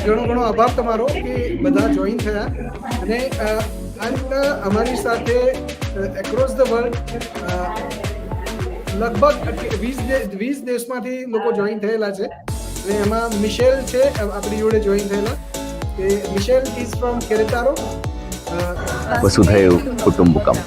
ઘણો ઘણો આભાર તમારો કે બધા જોઈન થયા અને આ રીતના અમારી સાથે એક્રોસ ધ વર્લ્ડ લગભગ 20 દેશમાંથી લોકો જોઈન થયેલા છે અને એમાં મિશેલ છે આપણી જોડે જોઈન થયેલા કે મિશેલ ઇઝ ફ્રોમ કેરેતારો વસુધૈવ કુટુંબકમ.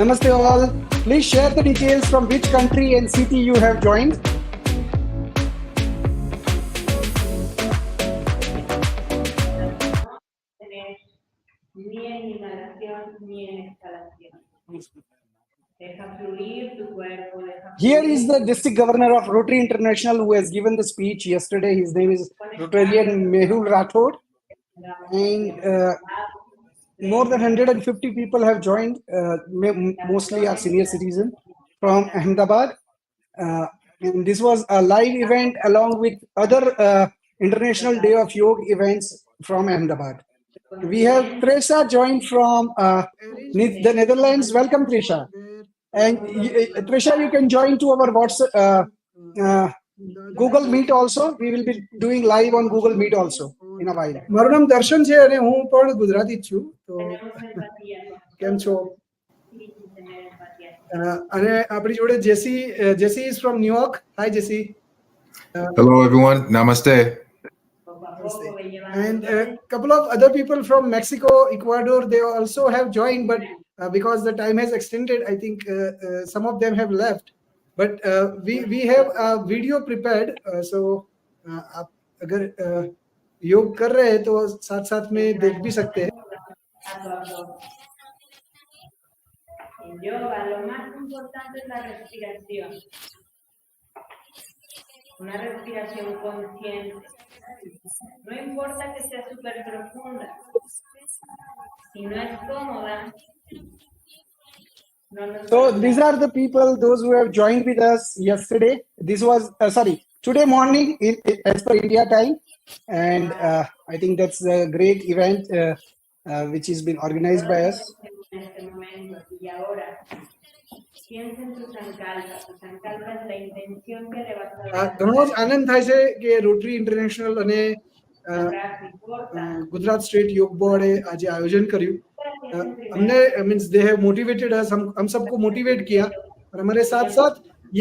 Namaste all. Please share the details from which country and city you have joined. Here is the district governor of Rotary International who has given the speech yesterday. His name is Rotarian Mehul Rathod. And more than 150 people have joined, mostly are senior citizens from Ahmedabad. And this was a live event along with other International Day of Yoga events from Ahmedabad. We have Trisha joined from the Netherlands. Welcome, Trisha. And Trisha, you can join to our WhatsApp, Google Meet also. We will be doing live on Google Meet also in a while. મારું નામ દર્શન છે અને હું પણ ગુજરાતી જ છું. તો કેમ છો? અને આપણી જોડે જેસી is from New York. Hi Jesse. Hello everyone. Namaste. And a couple of other people from Mexico, Ecuador, they also have joined, but because the time has extended, I think some of them have left. But we have a video prepared, so आप अगर योग कर रहे हैं तो साथ साथ में देख भी सकते हैं. En yoga, lo más importante es la respiración. Una respiración consciente. No importa que sea súper profunda. Si no es cómoda, no nos... So these are the people, those who have joined with us yesterday. This was, today morning as per India time. And I think that's a great event which has been organized by us. ઘણો જ આનંદ થાય છે કે rotary international અને Gujarat state યોગ બોર્ડે આજે આયોજન કર્યું. हमने मीन्स दे हैव मोटिवेटेड अस, हम सबको मोटिवेट किया और हमारे साथ साथ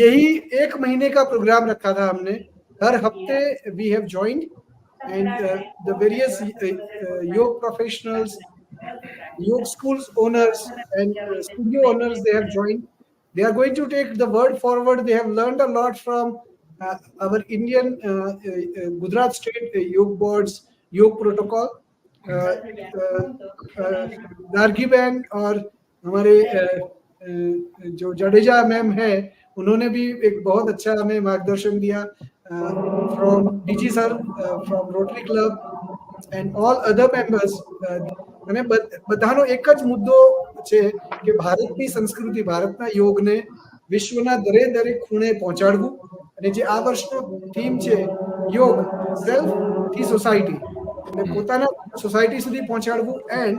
यही 1 महीने का प्रोग्राम रखा था हमने. हर हफ्ते we have joined and the various yoga professionals yoga schools owners and studio owners, they have joined. They are going to take the word forward. They have learned a lot from our Indian Gujarat State Yoga Board's Yoga Protocol. दार्गी बहन और हमारे जो Jadeja ma'am है, उन्होंने भी एक बहुत अच्छा हमें मार्गदर्शन दिया from DG sir, from rotary club and all other members. અને બધાનો એક જ મુદ્દો છે કે ભારતની સંસ્કૃતિ, ભારતના યોગને વિશ્વના દરેક ખૂણે પહોંચાડવું. અને જે આ વર્ષનો થીમ છે યોગ સેલ્ફ થી સોસાયટી, એટલે પોતાના સોસાયટી સુધી પહોંચાડવું એન્ડ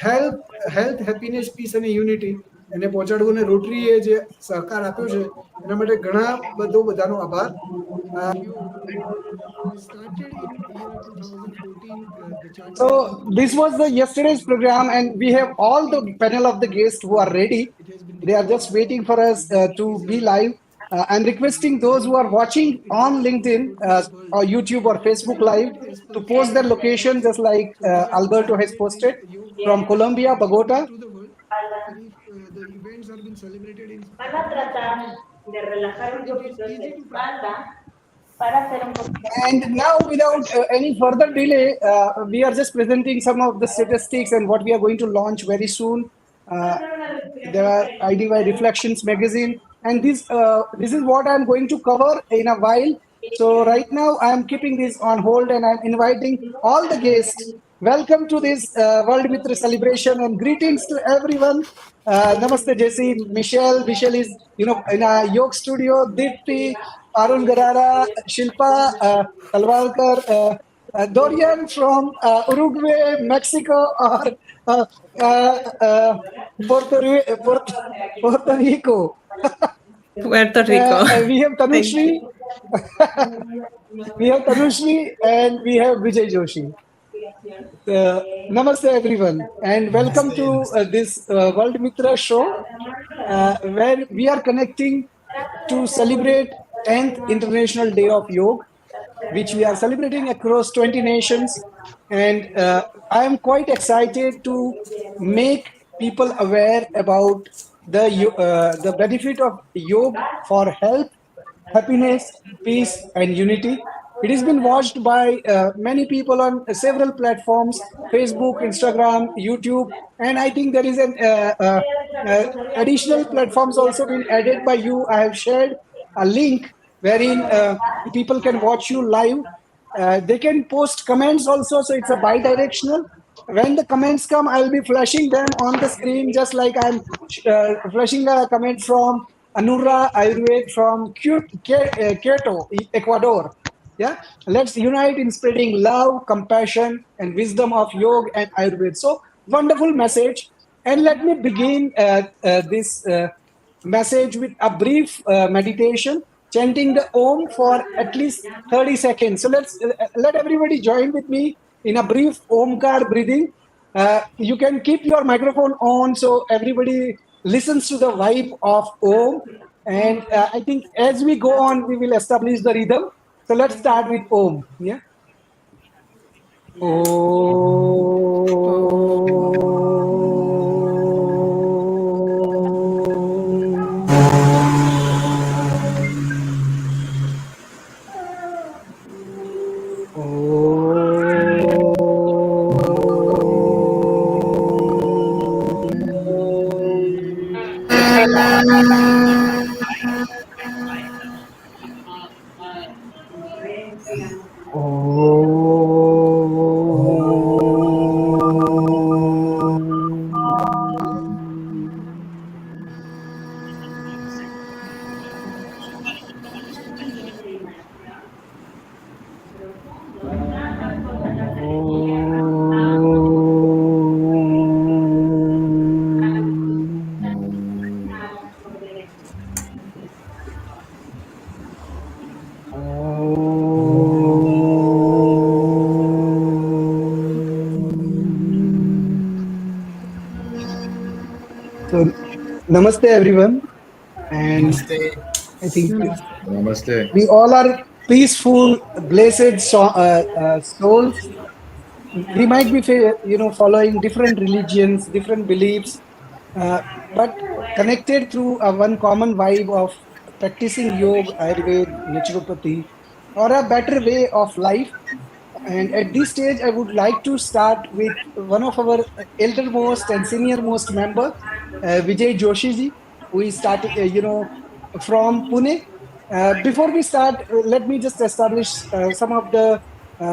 હેલ્થ હેપીનેસ પીસ અને યુનિટી એને પહોંચાડવું. અને રોટરીએ જે સહકાર આપ્યો છે એના માટે ઘણા બધાનો આભાર. Started in year 2014. So this was the yesterday's program, and we have all the panel of the guests who are ready. They are just waiting for us to be live. I'm requesting those who are watching on LinkedIn or YouTube or Facebook Live to post their location, just like Alberto has posted from Colombia, Bogota. The events are being celebrated in. Van a tratar de relajar un poquito esa espalda. And now, without any further delay, we are just presenting some of the statistics and what we are going to launch very soon. There are IDY Reflections magazine, and this is what I'm going to cover in a while. So right now, I'm keeping this on hold, and I'm inviting all the guests. Welcome to this WorldMiTR celebration, and greetings to everyone. Namaste, Jesse. Michelle is, in a yoga studio. Dipti, Arun Garara, Shilpa, Talwalkar, Dorian from Uruguay, Mexico, or Puerto Rico. Puerto Rico. We have Tanushri. We have Tanushri, and we have Vijay Joshi. Namaste everyone, and welcome to this WorldMiTR show, where we are connecting to celebrate 10th International Day of Yoga, which we are celebrating across 20 nations. And I am quite excited to make people aware about the benefit of yoga for health, happiness, peace, and unity. It has been watched by many people on several platforms: Facebook, Instagram, YouTube, and I think there is an additional platforms also been added by you. I have shared a link wherein people can watch you live. They can post comments also, so it's a bi-directional. When the comments come, I'll be flashing them on the screen, just like I'm flashing a comment from Anura Ayurved from Quito, Ecuador. Yeah, let's unite in spreading love, compassion, and wisdom of yoga and Ayurveda. So wonderful message. And let me begin this message with a brief meditation, chanting the Om for at least 30 seconds. So let everybody join with me in a brief Omkar breathing. You can keep your microphone on so everybody listens to the vibe of Om. And I think as we go on, we will establish the rhythm. So let's start with Om. Yeah. So, namaste everyone, and I think Namaste. we all are peaceful, blessed souls, we might be following different religions, different beliefs, but connected through one common vibe of practicing yoga, ayurveda, naturopathy, or a better way of life. And at this stage, I would like to start with one of our eldermost and senior-most member, Vijay Joshi ji, who is starting, from Pune. Before we start, let me just establish some of the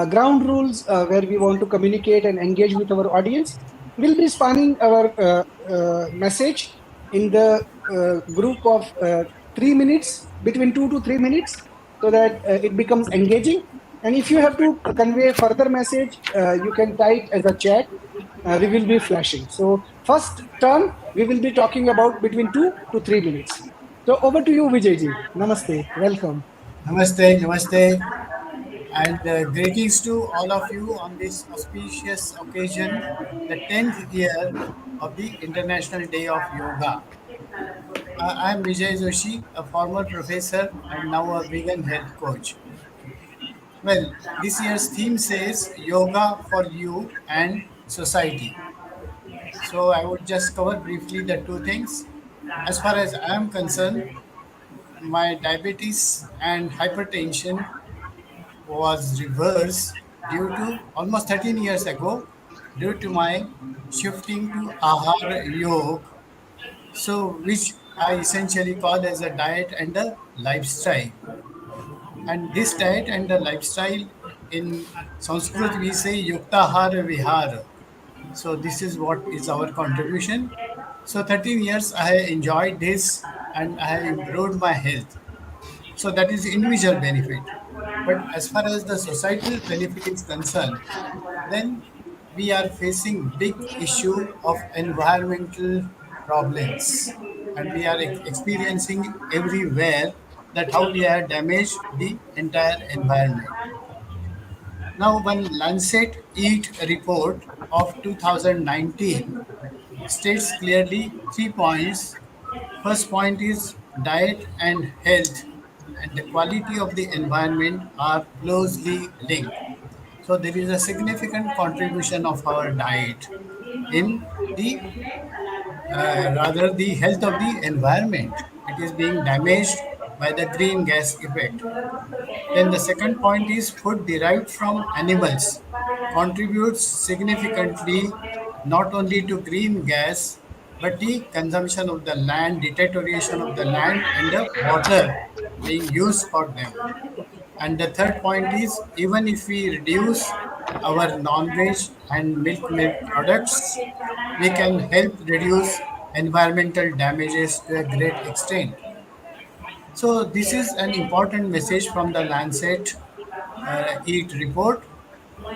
ground rules where we want to communicate and engage with our audience. We'll be spanning our message in the group of 3 minutes, between 2 to 3 minutes, so that it becomes engaging. And if you have to convey further message, you can type as a chat. We will be flashing. So first term, we will be talking about between 2 to 3 minutes. So over to you, Vijay ji. Namaste. Welcome. Namaste, namaste, and greetings to all of you on this auspicious occasion, the 10th year of the International Day of Yoga. I am Vijay Joshi, a former professor and now a vegan health coach. Well, this year's theme says Yoga for You and Society. So I would just cover briefly the two things. As far as I am concerned, my diabetes and hypertension was reversed due to almost 13 years ago due to my shifting to Ahar Yoga, so which I essentially call as a diet and a lifestyle. And this diet and the lifestyle, in Sanskrit we say Yuktahar Vihar. So this is what is our contribution. So 13 years I have enjoyed this and I have improved my health. So that is individual benefit. But as far as the societal benefit is concerned, then we are facing big issue of environmental problems, and we are experiencing everywhere that how we have damaged the entire environment. Now, one Lancet Eat report of 2019 states clearly 3 points. First point is diet and health and the quality of the environment are closely linked. So there is a significant contribution of our diet in the rather the health of the environment. It is being damaged by the green gas effect. Then the second point is food derived from animals contributes significantly not only to green gas but the consumption of the land, deterioration of the land and the water being used for them. And the third point is even if we reduce our non-veg and milk products, we can help reduce environmental damages to a great extent. So this is an important message from the Lancet Eat report.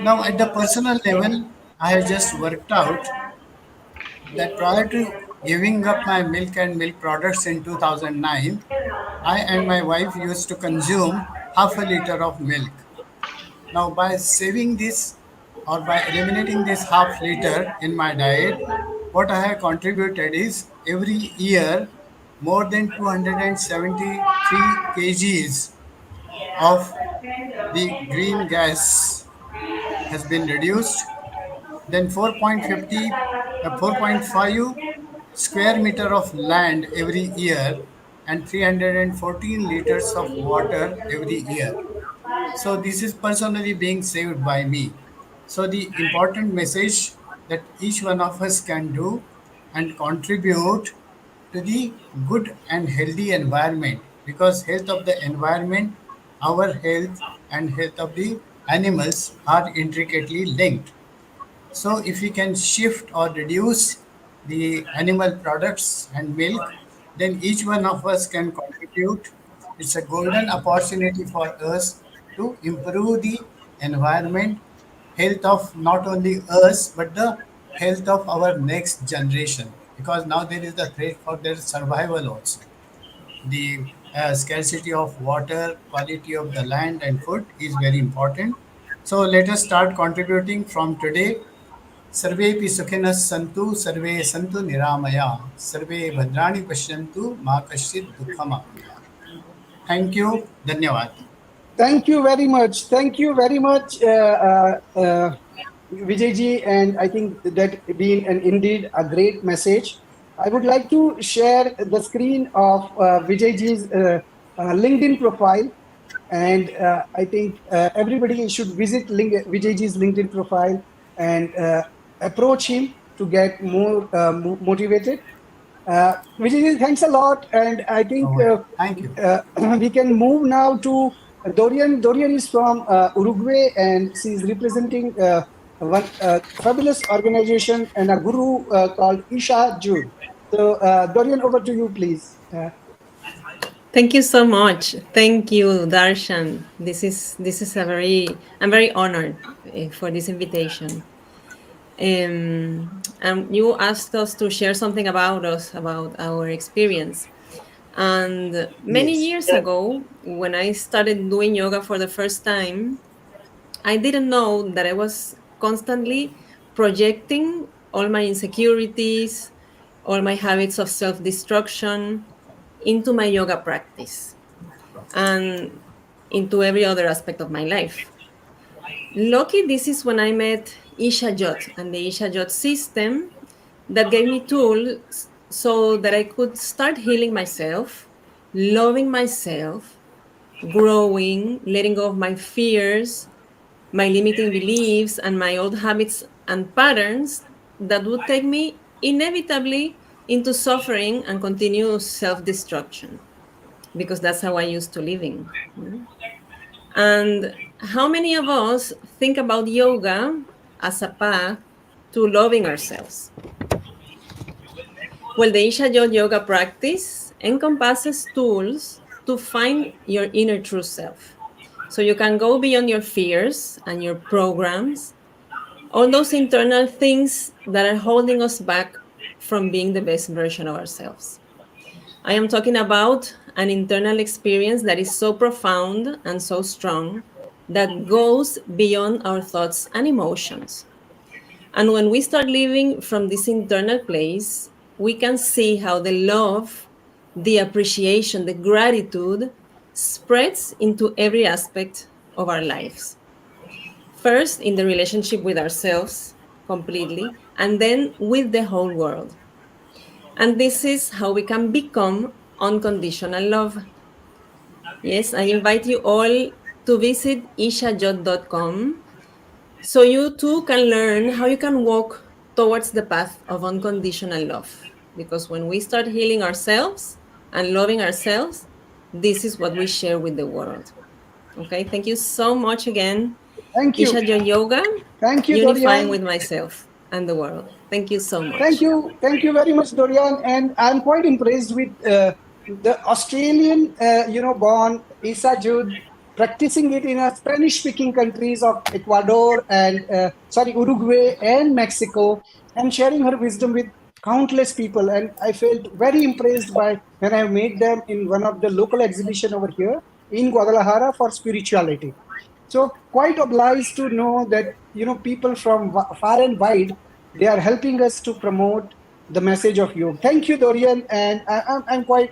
Now, at the personal level, I have just worked out that prior to giving up my milk and milk products in 2009, I and my wife used to consume half a liter of milk. Now, by saving this or by eliminating this half liter in my diet, what I have contributed is every year more than 273 kgs of the green gas has been reduced. Then 4.5 square meter of land every year and 314 liters of water every year. So this is personally being saved by me. So the important message that each one of us can do and contribute to the good and healthy environment, because health of the environment, our health and health of the animals are intricately linked. So if we can shift or reduce the animal products and milk, then each one of us can contribute. It's a golden opportunity for us to improve the environment, health of not only us, but the health of our next generation. Because now there is the threat for their survival also. The scarcity of water, quality of the land and food is very important. So let us start contributing from today. सर्वेपि सुखिनः सन्तु सर्वे सन्तु निरामया सर्वे भद्राणि पश्यन्तु मा कश्चित् दुःखमाप्नुयात्. Thank you. धन्यवाद. Thank you very much. Thank you very much, Vijayji, and I think that being indeed a great message. I would like to share the screen of Vijayji's LinkedIn profile, and I think everybody should visit Vijayji's LinkedIn profile and approach him to get more motivated. Vijay, thanks a lot, and I think Thank you. we can move now to Dorian. Dorian is from Uruguay, and she is representing one fabulous organization and a guru called Isha Jude. So, Dorian, over to you, please. Thank you so much. Thank you, Darshan. I'm very honored for this invitation. And you asked us to share something about us, about our experience. And many Yes. years ago, when I started doing yoga for the first time, I didn't know that I was constantly projecting all my insecurities, all my habits of self destruction into my yoga practice and into every other aspect of my life. Lucky, this is when I met Isha Jot and the Isha Jot system that gave me tools so that I could start healing myself, loving myself, growing, letting go of my fears, my limiting beliefs, and my old habits and patterns that would take me inevitably into suffering and continuous self destruction, because that's how I used to living. And how many of us think about yoga as a path to loving ourselves? Well, the Isha yoga practice encompasses tools to find your inner true self. So you can go beyond your fears and your programs, all those internal things that are holding us back from being the best version of ourselves. I am talking about an internal experience that is so profound and so strong that goes beyond our thoughts and emotions. And when we start living from this internal place, we can see how the love, the appreciation, the gratitude spreads into every aspect of our lives. First, in the relationship with ourselves completely, and then with the whole world. And this is how we can become unconditional love. Yes, I invite you all to visit ishajot.com so you too can learn how you can walk towards the path of unconditional love. Because when we start healing ourselves and loving ourselves, this is what we share with the world. Okay, thank you so much again. Thank you. Isha Yoga, Thank you, unifying Dorian. with myself and the world. Thank you so much. Thank you very much, Dorian. And I'm quite impressed with the Australian, born Isa Jude practicing it in a Spanish-speaking countries of Ecuador and Uruguay and Mexico, and sharing her wisdom with countless people. And I felt very impressed by when I met them in one of the local exhibition over here in Guadalajara for spirituality. So quite obliged to know that people from far and wide, they are helping us to promote the message of yoga. Thank you, Dorian, and I'm quite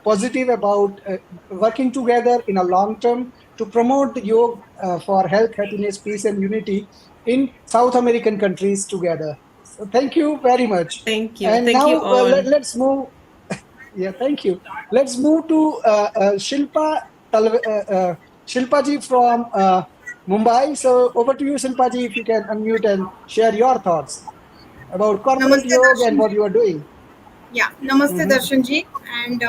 positive about working together in a long term to promote the yoga for health, happiness, peace, and unity in South American countries together. So thank you very much. Thank you. And Thank now you all. let's move. Yeah, thank you. Let's move to Shilpa ji from Mumbai. So over to you, Shilpa ji, if you can unmute and share your thoughts about corporate Namaste, yoga and Darshan what ji. you are doing. Yeah, Namaste, Mhm. Darshan ji, and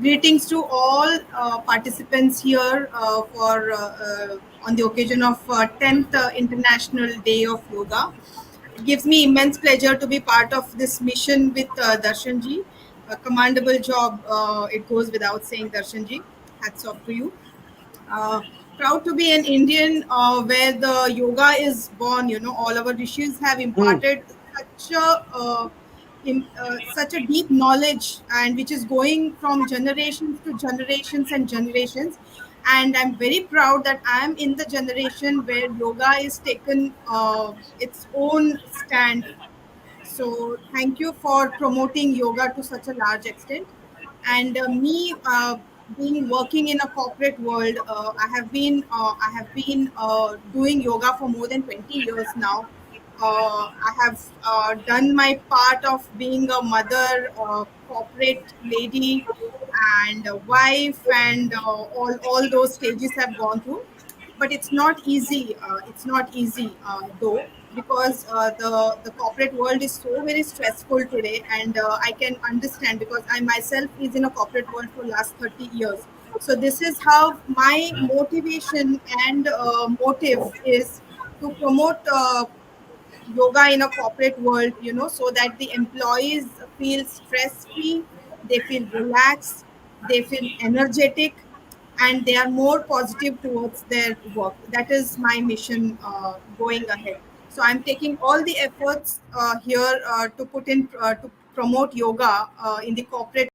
greetings to all participants here on the occasion of 10th International Day of Yoga. It gives me immense pleasure to be part of this mission with Darshan ji. A commendable job. It goes without saying, Darshan ji. Hats off to you. Uh, Proud to be an Indian where the yoga is born. You know, all our rishis have Mm. imparted such a deep knowledge, and which is going from generations to generations and generations. And I'm very proud that I am in the generation where yoga is taken its own stand. So thank you for promoting yoga to such a large extent. And me being working in a corporate world, I have been doing yoga for more than 20 years now. I have done my part of being a mother, corporate lady, and a wife, and all those stages have gone through. But it's not easy. It's not easy though, because the corporate world is so very stressful today, and I can understand because I myself is in a corporate world for last 30 years. So this is how my motivation and motive is to promote yoga in a corporate world, so that the employees feel stress free, they feel relaxed, they feel energetic, and they are more positive towards their work. That is my mission going ahead. So I'm taking all the efforts here to promote yoga in the corporate.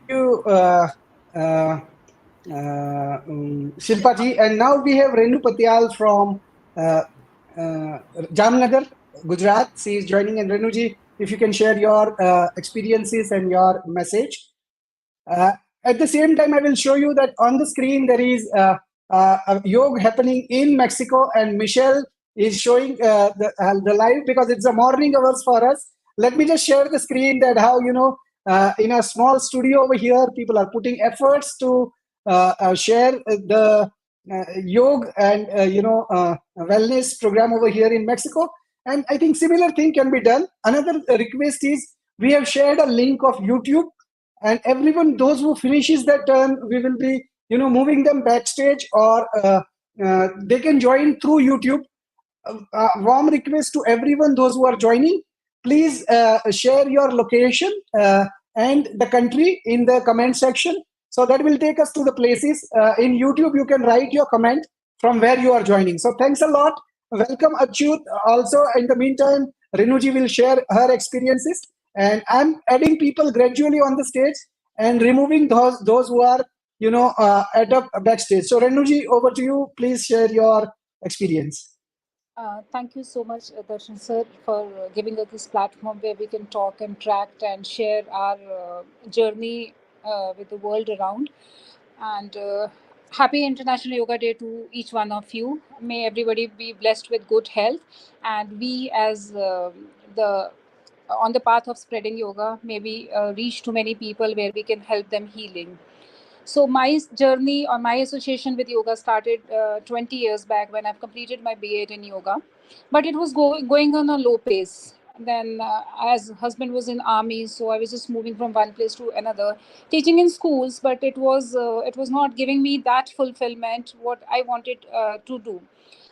You, Shilpa ji. And now we have Renu Patial from Jamnagar, Gujarat. She is joining. And Renu ji, if you can share your experiences and your message. At the same time, I will show you that on the screen there is a yoga happening in Mexico, and Michelle is showing the live because it's the morning hours for us. Let me just share the screen that how, in a small studio over here, people are putting efforts to share the yoga and wellness program over here in Mexico. And I think similar thing can be done. Another request is we have shared a link of YouTube, and everyone, those who finishes that turn, we will be moving them backstage, or they can join through YouTube. Warm request to everyone, those who are joining, please share your location and the country in the comment section, so that will take us to the places. In YouTube you can write your comment from where you are joining. So thanks a lot. Welcome Achyut. Also, in the meantime, Renuji will share her experiences, and I'm adding people gradually on the stage and removing those who are at up backstage. So Renuji, over to you. Please share your experience. Thank you so much, Darshan sir, for giving us this platform where we can talk, interact, and share our journey with the world around. And happy International Yoga Day to each one of you. May everybody be blessed with good health, and we, as the on the path of spreading yoga, maybe reach to many people where we can help them healing. So my journey or my association with yoga started 20 years back when I've completed my BA in yoga, but it was going on a low pace. Then, as husband was in army, so I was just moving from one place to another, teaching in schools, but it was not giving me that fulfillment what I wanted to do.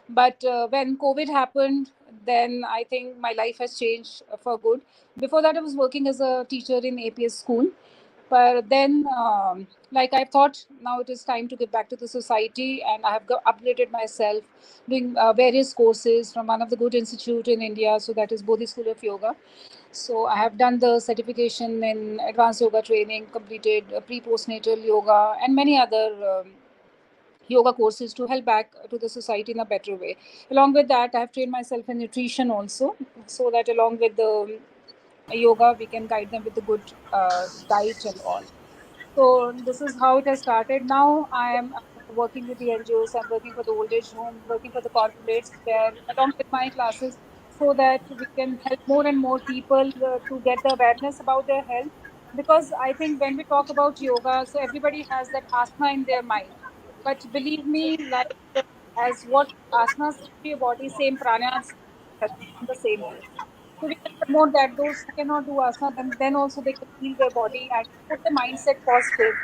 But when COVID happened, then I think my life has changed for good. Before that, I was working as a teacher in APS school. But then, like I thought, now it is time to give back to the society, and I have upgraded myself, doing various courses from one of the good institute in India. So that is Bodhi School of Yoga. So I have done the certification in advanced yoga training, completed pre-postnatal yoga, and many other yoga courses to help back to the society in a better way. Along with that, I have trained myself in nutrition also, so that along with the yoga, we can guide them with the good diet and all. So this is how it has started. Now I am working with the NGOs. I'm working for the old age home, working for the corporates, where along with my classes, so that we can help more and more people to get the awareness about their health. Because I think when we talk about yoga, so everybody has that asana in their mind. But believe me, like as what asanas keep your body, same pranayamas in the same way. So we can promote that those who cannot do asana, then also they can heal their body and put the mindset positive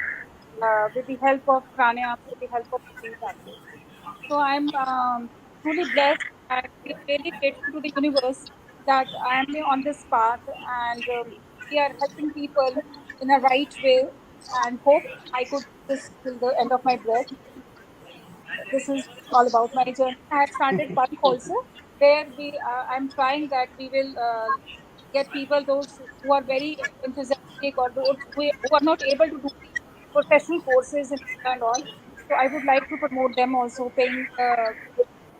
with the help of pranayama, with the help of breathing practice. So I'm truly blessed and really grateful to the universe that I am on this path, and we are helping people in a right way, and hope I could do this till the end of my breath. This is all about my journey. I have started Punk also, where I'm trying that we will get people, those who are very enthusiastic, or those who are not able to do the professional courses and all. So I would like to promote them also,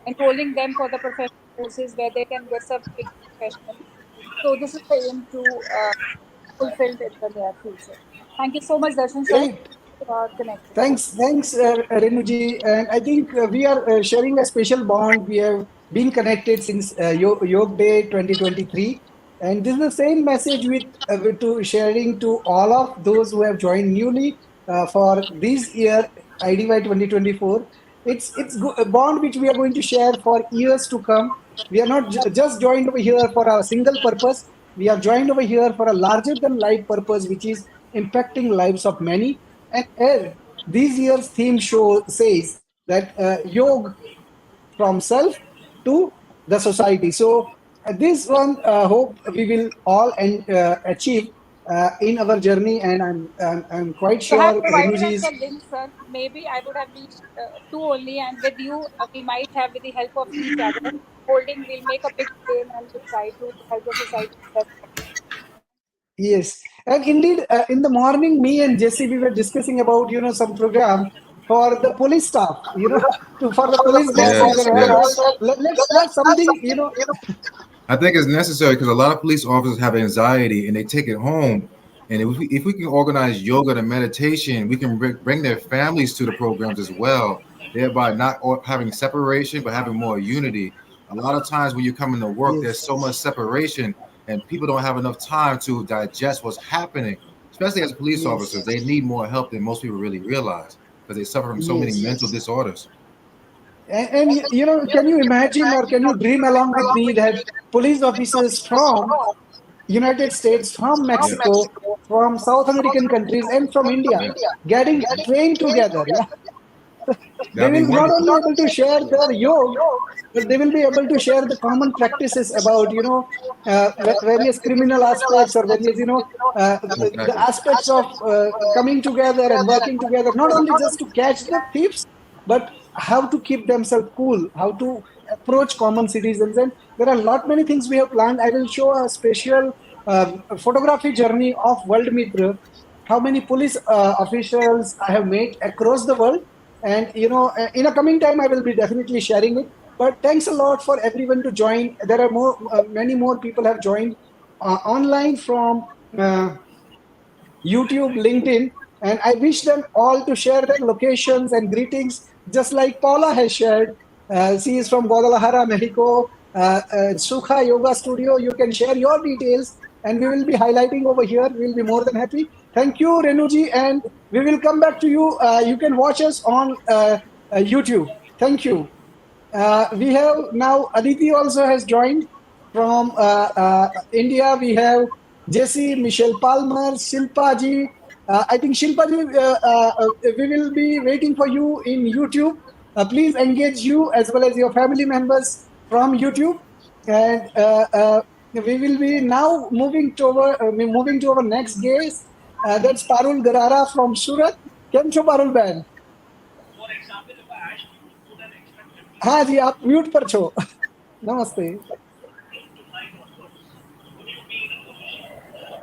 enrolling them for the professional courses where they can get certification professionally. So this is the aim to fulfilled in the near future. Thank you so much, Darshan sir, Great. for connecting. Thanks, Renuji. And I think we are sharing a special bond. We have been connected since Yoga Day 2023. And this is the same message to sharing to all of those who have joined newly for this year, IDY 2024. A bond which we are going to share for years to come. We are not just joined over here for a single purpose. We are joined over here for a larger than life purpose, which is impacting lives of many. And this year's theme show says that yoga from self to the society. So this one hope we will all achieve in our journey, and I'm quite You have sure provided Renuji us is. the link, sir. Maybe I would have reached two only, and with you, we might have, with the help of each other, holding, we'll make a big chain and we'll try to help the society. Yes, and indeed, in the morning, me and Jesse, we were discussing about some program for the police staff, for the police bosses Yes, and all that. yes. Let's start something, I think it's necessary because a lot of police officers have anxiety and they take it home. And if we can organize yoga and meditation, we can bring their families to the programs as well, thereby not having separation, but having more unity. A lot of times when you come into work, there's Yes, so much separation and people don't have enough time to digest what's happening, especially as police officers. yes, They need more help than most people really realize because they suffer from so many mental yes. disorders. And can you imagine or can you dream along with me that police officers from United States, from Yes. Mexico, from South American countries, and from India getting trained together? Yeah, they That'd be will not wonderful. only able to share their yoga, but they will be able to share the common practices about various criminal aspects or various the Exactly. aspects of coming together and working together, not only just to catch the thieves, but how to keep themselves cool, how to approach common citizens. And there are a lot many things we have planned. I will show a special photography journey of WorldMiTR, how many police officials I have met across the world. And in a coming time, I will be definitely sharing it. But thanks a lot for everyone to join. There are many more people have joined online from YouTube, LinkedIn, and I wish them all to share their locations and greetings, just like Paula has shared. She is from Guadalajara, Mexico. Sukha Yoga Studio. You can share your details, and we will be highlighting over here. We'll be more than happy. Thank you, Renuji, and we will come back to you. You can watch us on YouTube. Thank you. We have now Aditi also has joined from India. We have Jesse, Michelle Palmer, Shilpa ji. I think Shilpa ji, we will be waiting for you in YouTube. Please engage you as well as your family members from YouTube. And we will be now moving to our next guest. That's Parul Garara from Surat. Kem cho Parul Ben? हाँ जी आप mute पर छो नमस्ते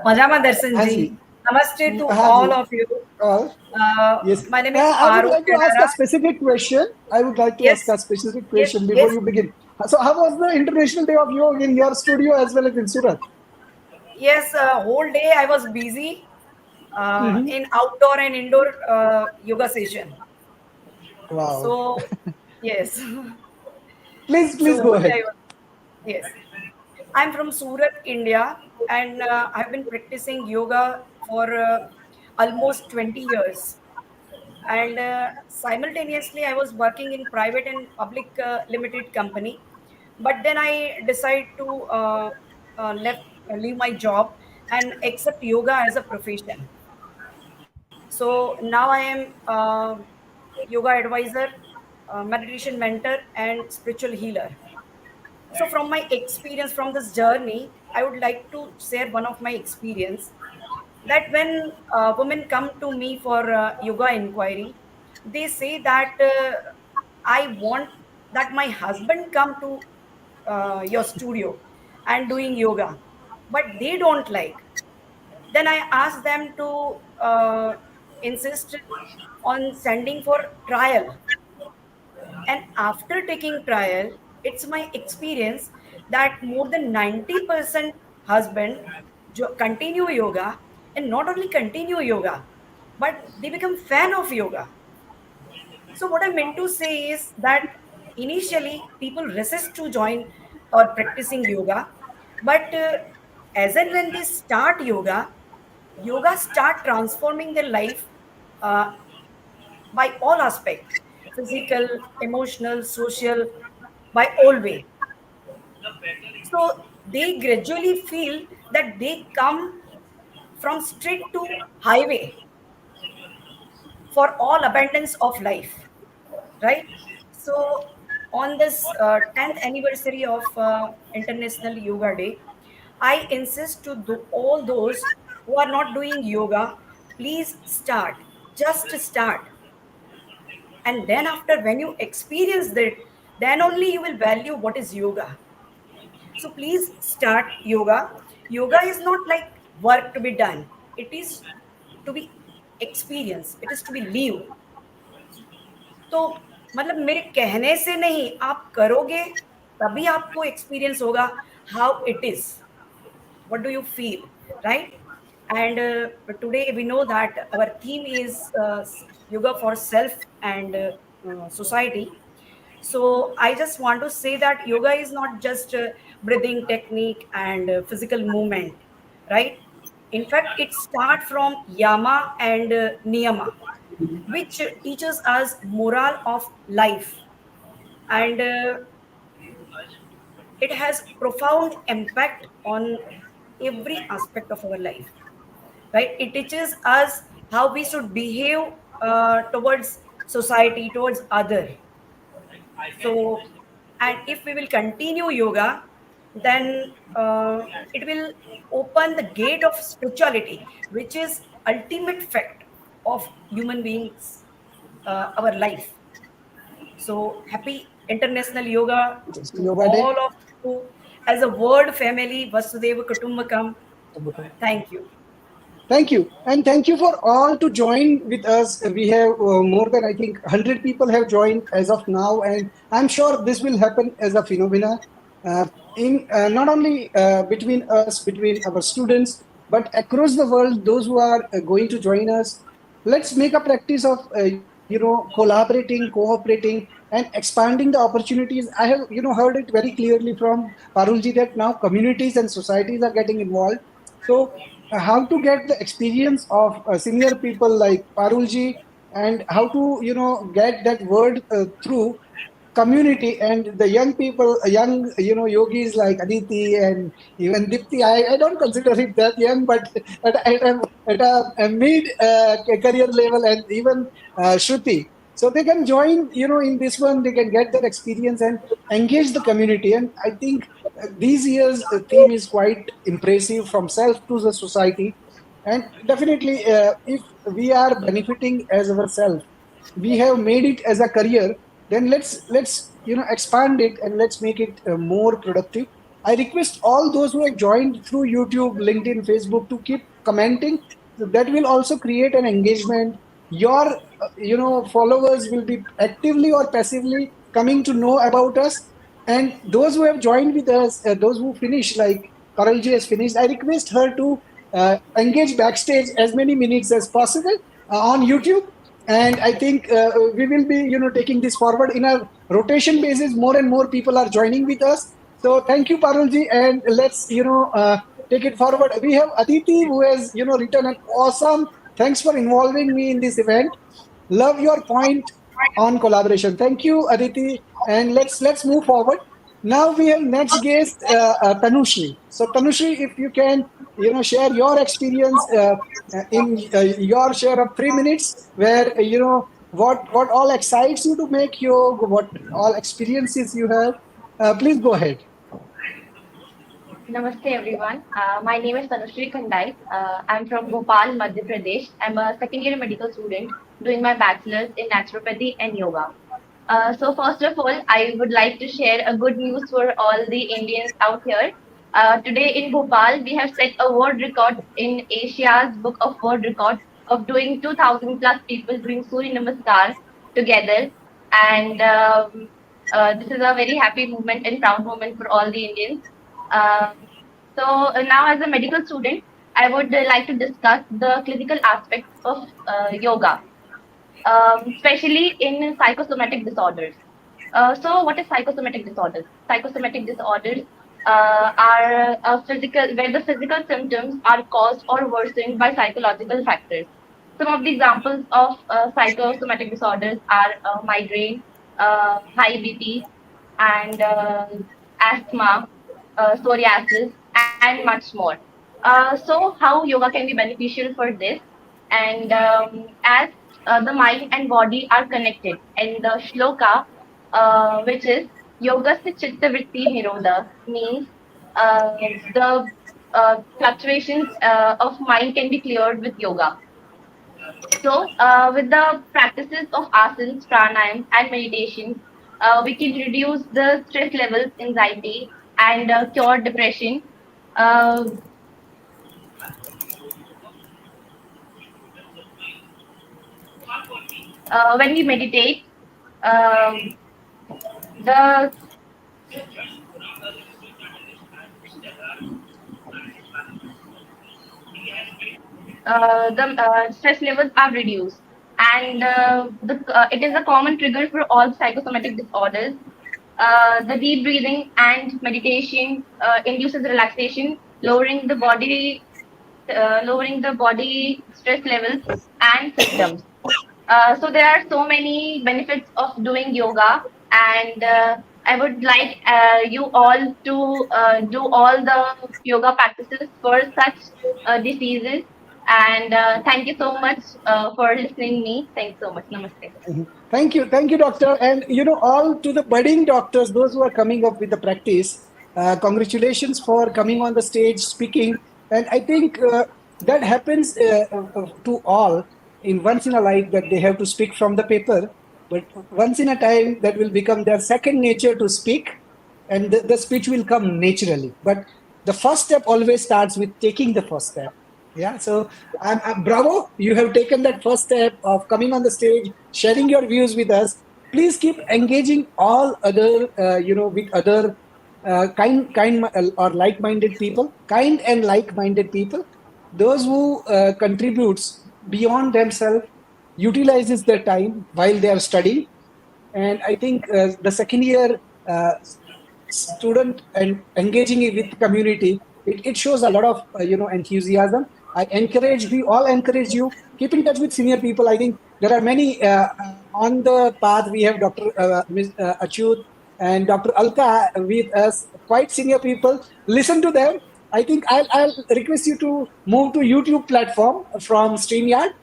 Majama Darshan हाँ ji. Ji Namaste to हाँ जी all of you. और yes My name is I would Parul like to ask Kedara. a specific question. I would like to ask Yes, a specific yes, question before yes, you begin. So how was the International Day of Yoga in your studio as well as in Surat? yes. Whole day I was busy Hmm. in outdoor and indoor yoga session. Wow. So, yes. Please So go whole ahead. day I was, yes. I'm from Surat, India, and I've been practicing yoga for almost 20 years. And simultaneously, I was working in private and public limited company. But then I decided to leave my job and accept yoga as a profession. So now I am yoga advisor, meditation mentor, and spiritual healer. So from my experience from this journey, I would like to share one of my experience that when women come to me for yoga inquiry, they say that I want that my husband come to your studio and doing yoga, but they don't like. Then I ask them to insist on sending for trial, and after taking trial, it's my experience that more than 90% husband continue yoga, and not only continue yoga, but they become fan of yoga. So what I meant to say is that initially people resist to join or practicing yoga, but as and when they start yoga, yoga start transforming their life uh, by all aspect, physical, emotional, social, by all way. So they gradually feel that they come from street to highway for all abundance of life, right? So on this 10th anniversary of International Yoga Day, I insist to all those who are not doing yoga, please start. Just start. And then after when you experience that, then only you will value what is yoga. So please start yoga. Yoga is not like work to be done. It is to be experienced. It is to be lived. तो मतलब मेरे कहने से नहीं, आप करोगे तभी आपको एक्सपीरियंस होगा how it is, what do you feel, right? And today we know that our theme is yoga for self and society. So I just want to say that yoga is not just breathing technique and physical movement, right? In fact, it starts from yama and niyama, which teaches us moral of life, and it has profound impact on every aspect of our life, right? It teaches us how we should behave towards society, towards other. So, and if we will continue yoga, then it will open the gate of spirituality, which is ultimate fact of human beings, our life. So happy International Yoga to Yoga Day. all of you as a word family, Vasudeva Kutumbakam. Thank you. Thank you. And thank you for all to join with us. We have more than, I think, 100 people have joined as of now. And I'm sure this will happen as a phenomena in not only between us, between our students, but across the world, those who are going to join us. Let's make a practice of, collaborating, cooperating, and expanding the opportunities. I have, heard it very clearly from Parulji that now communities and societies are getting involved. So how to get the experience of senior people like Parulji, and how to get that word through community and the young people, young yogis like Aditi and even Dipti. I don't consider it that young, but at a mid career level, and even Shruti. So they can join, in this one, they can get that experience and engage the community. And I think these years theme is quite impressive, from self to the society. And definitely, if we are benefiting as ourselves, we have made it as a career, then let's expand it and let's make it more productive. I request all those who have joined through YouTube, LinkedIn, Facebook to keep commenting. So that will also create an engagement. Your followers will be actively or passively coming to know about us. And those who have joined with us, those who finish, like Karalji has finished, I request her to engage backstage as many minutes as possible on YouTube. And I think we will be taking this forward in a rotation basis. More and more people are joining with us. So thank you, Parulji, and let's take it forward. We have Aditi, who has written an awesome thanks for involving me in this event. Love your point on collaboration. Thank you, Aditi, and let's move forward. Now we have next guest, Tanushri. So Tanushri, if you can share your experience in your share of 3 minutes, where what all excites you to make yoga, what all experiences you have. Please go ahead. Namaste everyone. My name is Tanushri Khandai. I'm from Bhopal, Madhya Pradesh. I'm a second year medical student doing my bachelor's in naturopathy and yoga. So first of all, I would like to share a good news for all the Indians out here. Today in Bhopal, we have set a world record in Asia's Book of World Records of doing 2,000 plus people doing Surya Namaskar together. And this is a very happy moment and proud moment for all the Indians. So now as a medical student, I would like to discuss the clinical aspects of yoga, especially in psychosomatic disorders. So what is psychosomatic disorders? Psychosomatic disorders are physical, where the physical symptoms are caused or worsened by psychological factors. Some of the examples of psychosomatic disorders are migraine, high BP, and asthma, psoriasis, and much more. So, how yoga can be beneficial for this? And as the mind and body are connected, and the shloka, which is yoga se chitta vritti nirodha, means the fluctuations of mind can be cleared with yoga. So, with the practices of asanas, pranayam, and meditation, we can reduce the stress levels, anxiety, and cure depression. Uh, when we meditate, um, the stress levels are reduced, and it is a common trigger for all psychosomatic disorders. The deep breathing and meditation induces relaxation, lowering the body stress levels and symptoms. So there are so many benefits of doing yoga, and I would like you all to do all the yoga practices for such diseases. And thank you so much for listening me. Thanks so much. Namaste. Thank you, doctor. And all to the budding doctors, those who are coming up with the practice, congratulations for coming on the stage speaking. And I think that happens to all in once in a life, that they have to speak from the paper, but once in a time that will become their second nature to speak, and the speech will come naturally. But the first step always starts with taking the first step. Yeah, so I'm bravo. You have taken that first step of coming on the stage, sharing your views with us. Please keep engaging all other, with other kind or like-minded people, kind and like-minded people. Those who contributes beyond themselves, utilizes their time while they are studying. And I think the second year student and engaging with community, it shows a lot of enthusiasm. We all encourage you, keep in touch with senior people. I think there are many on the path. We have Dr. Ms. Achyut and Dr. Alka with us, quite senior people. Listen to them. I think I'll request you to move to YouTube platform from StreamYard,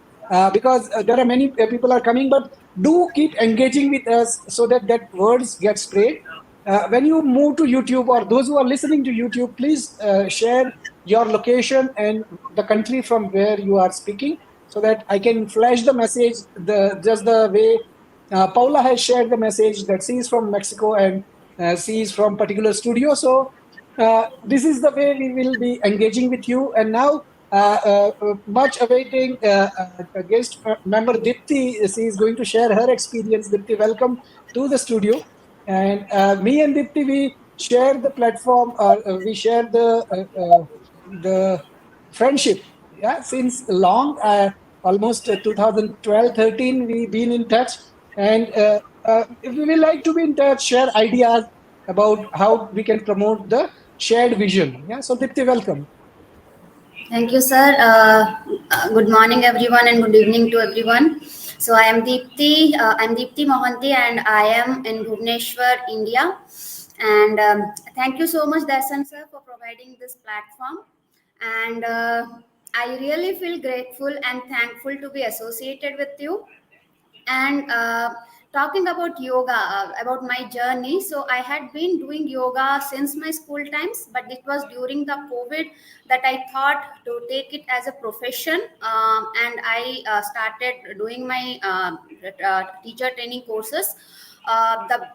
because there are many people are coming, but do keep engaging with us so that words get spread. When you move to YouTube, or those who are listening to YouTube, please share your location and the country from where you are speaking, so that I can flash the message just the way Paula has shared the message that she is from Mexico, and she is from particular studio. So this is the way we will be engaging with you. And now, much awaiting guest member Dipti, she is going to share her experience. Dipti, welcome to the studio. And me and Dipti, we share the platform, we share the friendship. Yeah, since long, almost 2012, 13, we've been in touch. And if we will like to be in touch, share ideas about how we can promote the shared vision. Yeah, so Dipti, welcome. Thank you, sir. Good morning, everyone, and good evening to everyone. So I am Deepti. I'm Deepti Mohanty, and I am in Bhubaneswar, India. And thank you so much, Darshan sir, for providing this platform. And I really feel grateful and thankful to be associated with you. And talking about yoga, about my journey, so I had been doing yoga since my school times, but it was during the COVID that I thought to take it as a profession. And I started doing my teacher training courses. The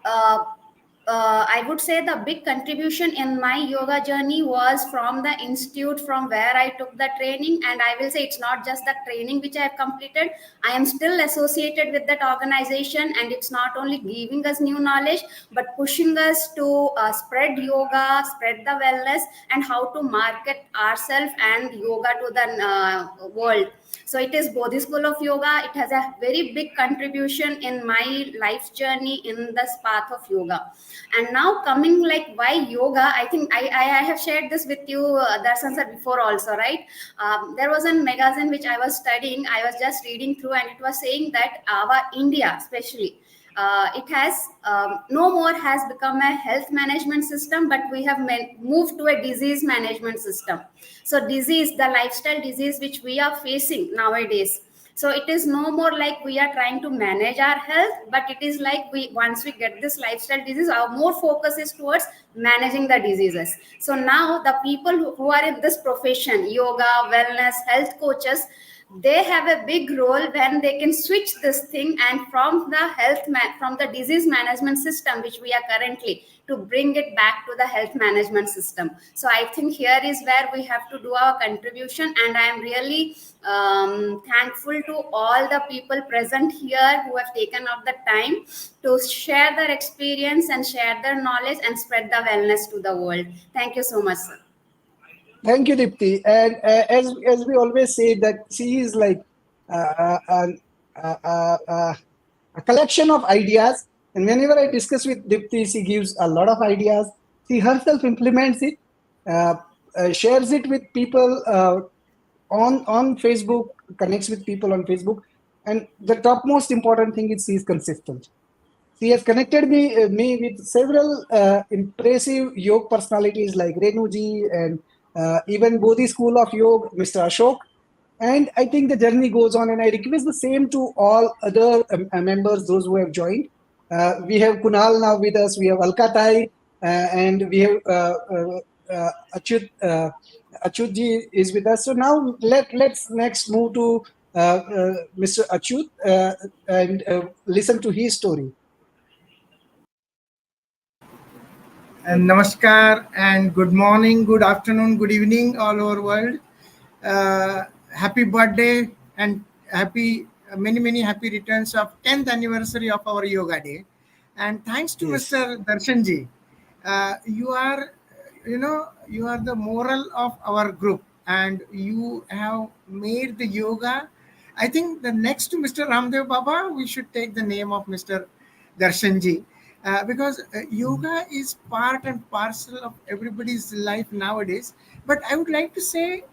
I would say the big contribution in my yoga journey was from the institute from where I took the training. And I will say it's not just the training which I have completed. I am still associated with that organization, and it's not only giving us new knowledge, but pushing us to spread yoga, spread the wellness, and how to market ourselves and yoga to the world. So it is Bodhi School of Yoga. It has a very big contribution in my life journey in this path of yoga. And now coming like why yoga, I think I have shared this with you, Darshan sir, before also, right? There was a magazine which I was studying. I was just reading through, and it was saying that our India, especially, it has no more has become a health management system, but we have moved to a disease management system. So disease, the lifestyle disease which we are facing nowadays, so it is no more like we are trying to manage our health, but it is like we once we get this lifestyle disease, our more focus is towards managing the diseases. So now the people who are in this profession, yoga, wellness, health coaches, they have a big role when they can switch this thing, and from the from the disease management system which we are currently, to bring it back to the health management system. So I think here is where we have to do our contribution, and I am really thankful to all the people present here who have taken up the time to share their experience and share their knowledge and spread the wellness to the world. Thank you so much, sir. Thank you, Dipti. And as we always say, that she is like uh, uh, uh, uh, uh, a collection of ideas. And whenever I discuss with Dipti, she gives a lot of ideas. She herself implements it, uh, shares it with people on Facebook, connects with people on Facebook. And the topmost important thing is she is consistent. She has connected me with several impressive yoga personalities like Renuji and even Bodhi School of Yoga, Mr. Ashok. And I think the journey goes on, and I request the same to all other members, those who have joined. We have Kunal now with us, we have Alkatai, and we have Achyut. Achyut is with us. So now let's next move to Mr. Achyut and listen to his story. And namaskar and good morning, good afternoon, good evening all over world. Happy birthday and many happy returns of 10th anniversary of our yoga day. And thanks to Mr. Darshanji, you are the moral of our group, and you have made the yoga. I think the next to Mr. Ramdev Baba, we should take the name of Mr. Darshanji. Because yoga is part and parcel of everybody's life nowadays. But I would like to say,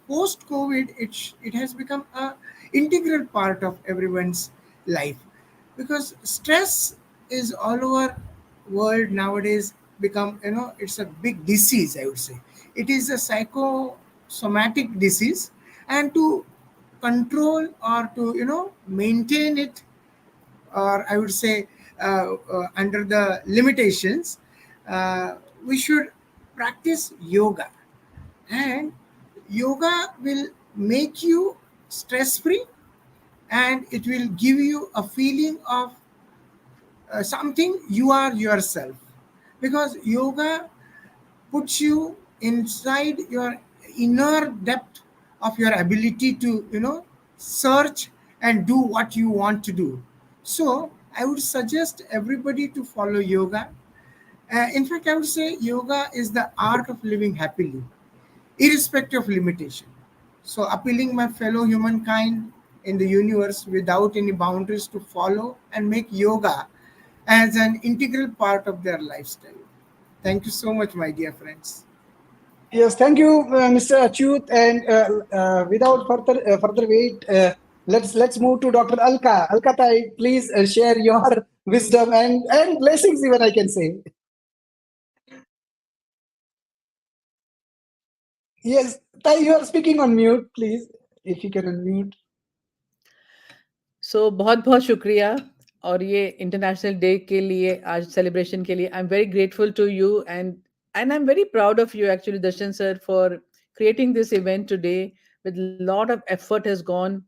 post-COVID, it has become an integral part of everyone's life, because stress is all over world nowadays become, it's a big disease. I would say it is a psychosomatic disease, and to control or to maintain it, or I would say under the limitations, we should practice yoga. And yoga will make you stress free, and it will give you a feeling of something you are yourself, because yoga puts you inside your inner depth of your ability to search and do what you want to do. So I would suggest everybody to follow yoga. In fact, I would say yoga is the art of living happily, irrespective of limitation. So appealing my fellow humankind in the universe without any boundaries to follow and make yoga as an integral part of their lifestyle. Thank you so much, my dear friends. Yes, thank you, Mr. Achyut. And without further wait, let's move to Dr. Alka. Alka, please share your wisdom and blessings, even I can say. Yes, Tai, you are speaking on mute, please. If you can unmute. So बहुत बहुत शुक्रिया और ये international day के लिए आज celebration के लिए I am very grateful to you and I am very proud of you actually Darshan sir for creating this event today. With lot of effort has gone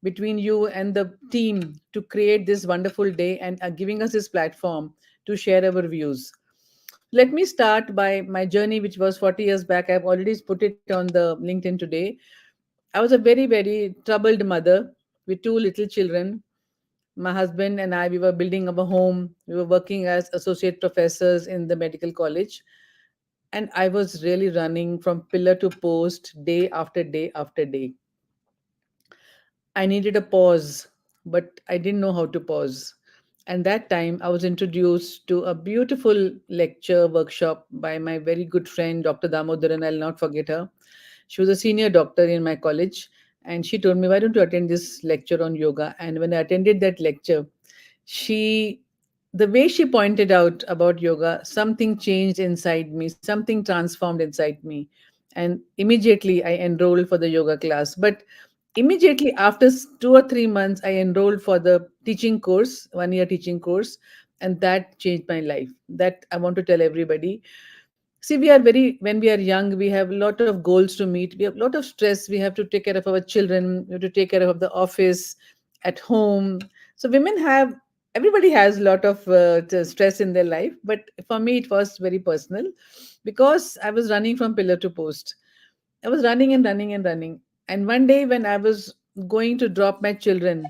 between you and the team to create this wonderful day and giving us this platform to share our views. Let me start by my journey, which was 40 years back. I've already put it on the LinkedIn today. I was a very, very troubled mother with two little children. My husband and I, we were building our home. We were working as associate professors in the medical college. And I was really running from pillar to post day after day after day. I needed a pause, but I didn't know how to pause. And that time, I was introduced to a beautiful lecture workshop by my very good friend, Dr. Damodaran. I'll not forget her. She was a senior doctor in my college, and she told me, "Why don't you attend this lecture on yoga?" And when I attended that lecture, she the way she pointed out about yoga, something changed inside me, something transformed inside me. And immediately I enrolled for the yoga class. But immediately after 2 or 3 months, I enrolled for the teaching course, 1 year teaching course, and that changed my life. That I want to tell everybody. See, when we are young, we have a lot of goals to meet. We have a lot of stress. We have to take care of our children. We have to take care of the office, at home. So women have, everybody has a lot of stress in their life. But for me, it was very personal because I was running from pillar to post. I was running and running and running. And one day when I was going to drop my children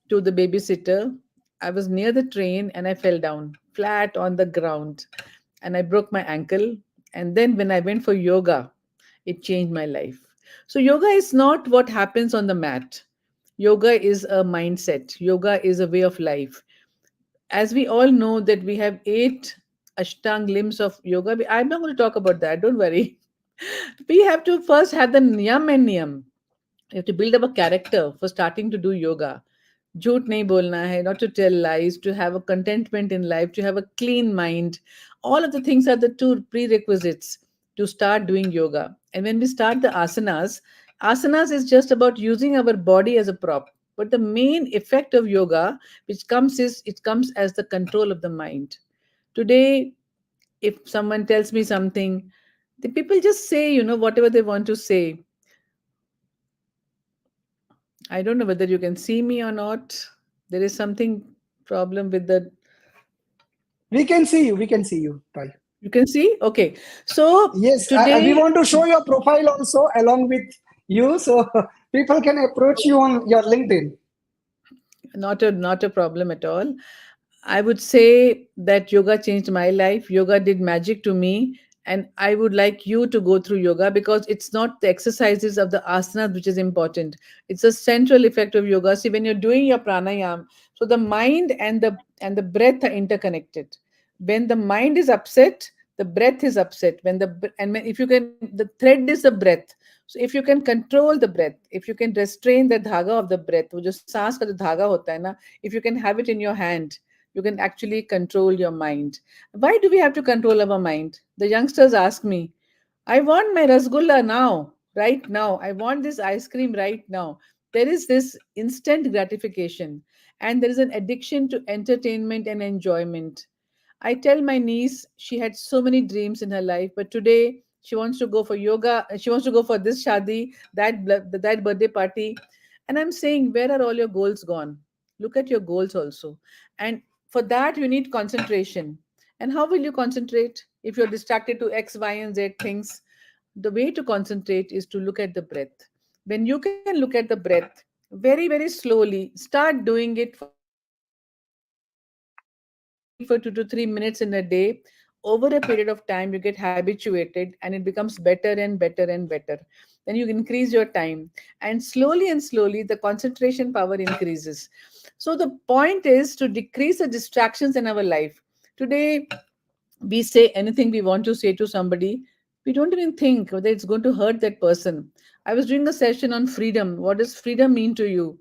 to the babysitter, I was near the train and I fell down flat on the ground and I broke my ankle. And then when I went for yoga, it changed my life. So, yoga is not what happens on the mat. Yoga is a mindset. Yoga is a way of life. As we all know that we have 8 ashtang limbs of yoga. I'm not going to talk about that. Don't worry. We have to first have the niyam and niyam. You have to build up a character for starting to do yoga. झूठ नहीं बोलना है, not to tell lies, to have a contentment in life, to have a clean mind. All of the things are the two prerequisites to start doing yoga. And when we start the asanas, asanas is just about using our body as a prop. But the main effect of yoga, which comes is it comes as the control of the mind. Today, if someone tells me something, the people just say, whatever they want to say. I don't know whether you can see me or not. There is something problem with the. We can see you. We can see you. Bye. You can see? Okay. So yes, today we want to show your profile also along with you, so people can approach you on your LinkedIn. Not a problem at all. I would say that yoga changed my life. Yoga did magic to me. And I would like you to go through yoga because it's not the exercises of the asanas which is important. It's a central effect of yoga. See, when you're doing your pranayam, so the mind and the breath are interconnected. When the mind is upset, the breath is upset. If you can, the thread is the breath. So if you can control the breath, if you can restrain the dhaga of the breath, wo jo saans ka jo dhaga hota hai na, if you can have it in your hand, you can actually control your mind. Why do we have to control our mind? The youngsters ask me, I want my rasgulla now, right now. I want this ice cream right now. There is this instant gratification, and there is an addiction to entertainment and enjoyment. I tell my niece she had so many dreams in her life, but today she wants to go for yoga. She wants to go for this shadi, that birthday party. And I'm saying, where are all your goals gone? Look at your goals also. And for that, you need concentration. And how will you concentrate if you're distracted to X, Y, and Z things? The way to concentrate is to look at the breath. When you can look at the breath very, very slowly, start doing it for 2 to 3 minutes in a day. Over a period of time, you get habituated and it becomes better and better and better. Then you increase your time, and slowly, the concentration power increases. So, the point is to decrease the distractions in our life. Today, we say anything we want to say to somebody, we don't even think whether it's going to hurt that person. I was doing a session on freedom. What does freedom mean to you?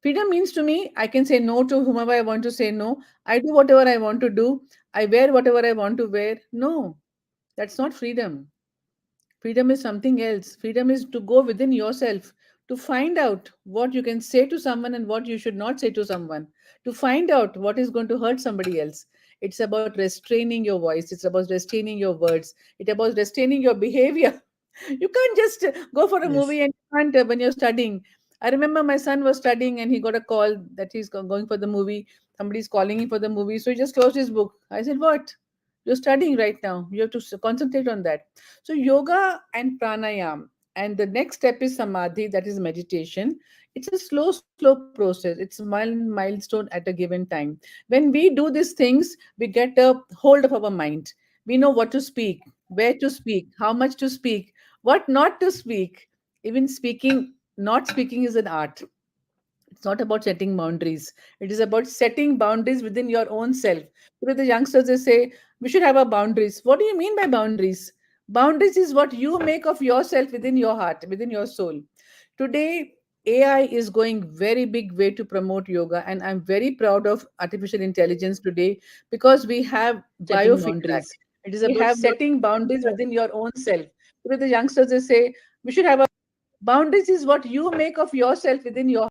Freedom means to me, I can say no to whomever I want to say no. I do whatever I want to do. I wear whatever I want to wear. No, that's not freedom. Freedom is something else. Freedom is to go within yourself, to find out what you can say to someone and what you should not say to someone, to find out what is going to hurt somebody else. It's about restraining your voice, it's about restraining your words, it's about restraining your behavior. You can't just go for a Yes. movie and you can't when you're studying. I remember my son was studying and he got a call that he's going for the movie. somebody's calling him for the movie, so he just closed his book. I said, what? You're studying right now. You have to concentrate on that. So yoga and pranayam, and the next step is samadhi, that is meditation. It's a slow process. It's a milestone at a given time. When we do these things, we get a hold of our mind. We know what to speak, where to speak, how much to speak, what not to speak. Even speaking, not speaking is an art. It's not about setting boundaries. It is about setting boundaries within your own self. Because the youngsters, they say, we should have our boundaries. What do you mean by boundaries? Boundaries is what you make of yourself within your heart, within your soul. Today, AI is going very big way to promote yoga, and I'm very proud of artificial intelligence today because we have Setting biofeedback. boundaries. It is about setting boundaries within your own self. Because the youngsters, they say, we should have a boundaries is what you make of yourself within your.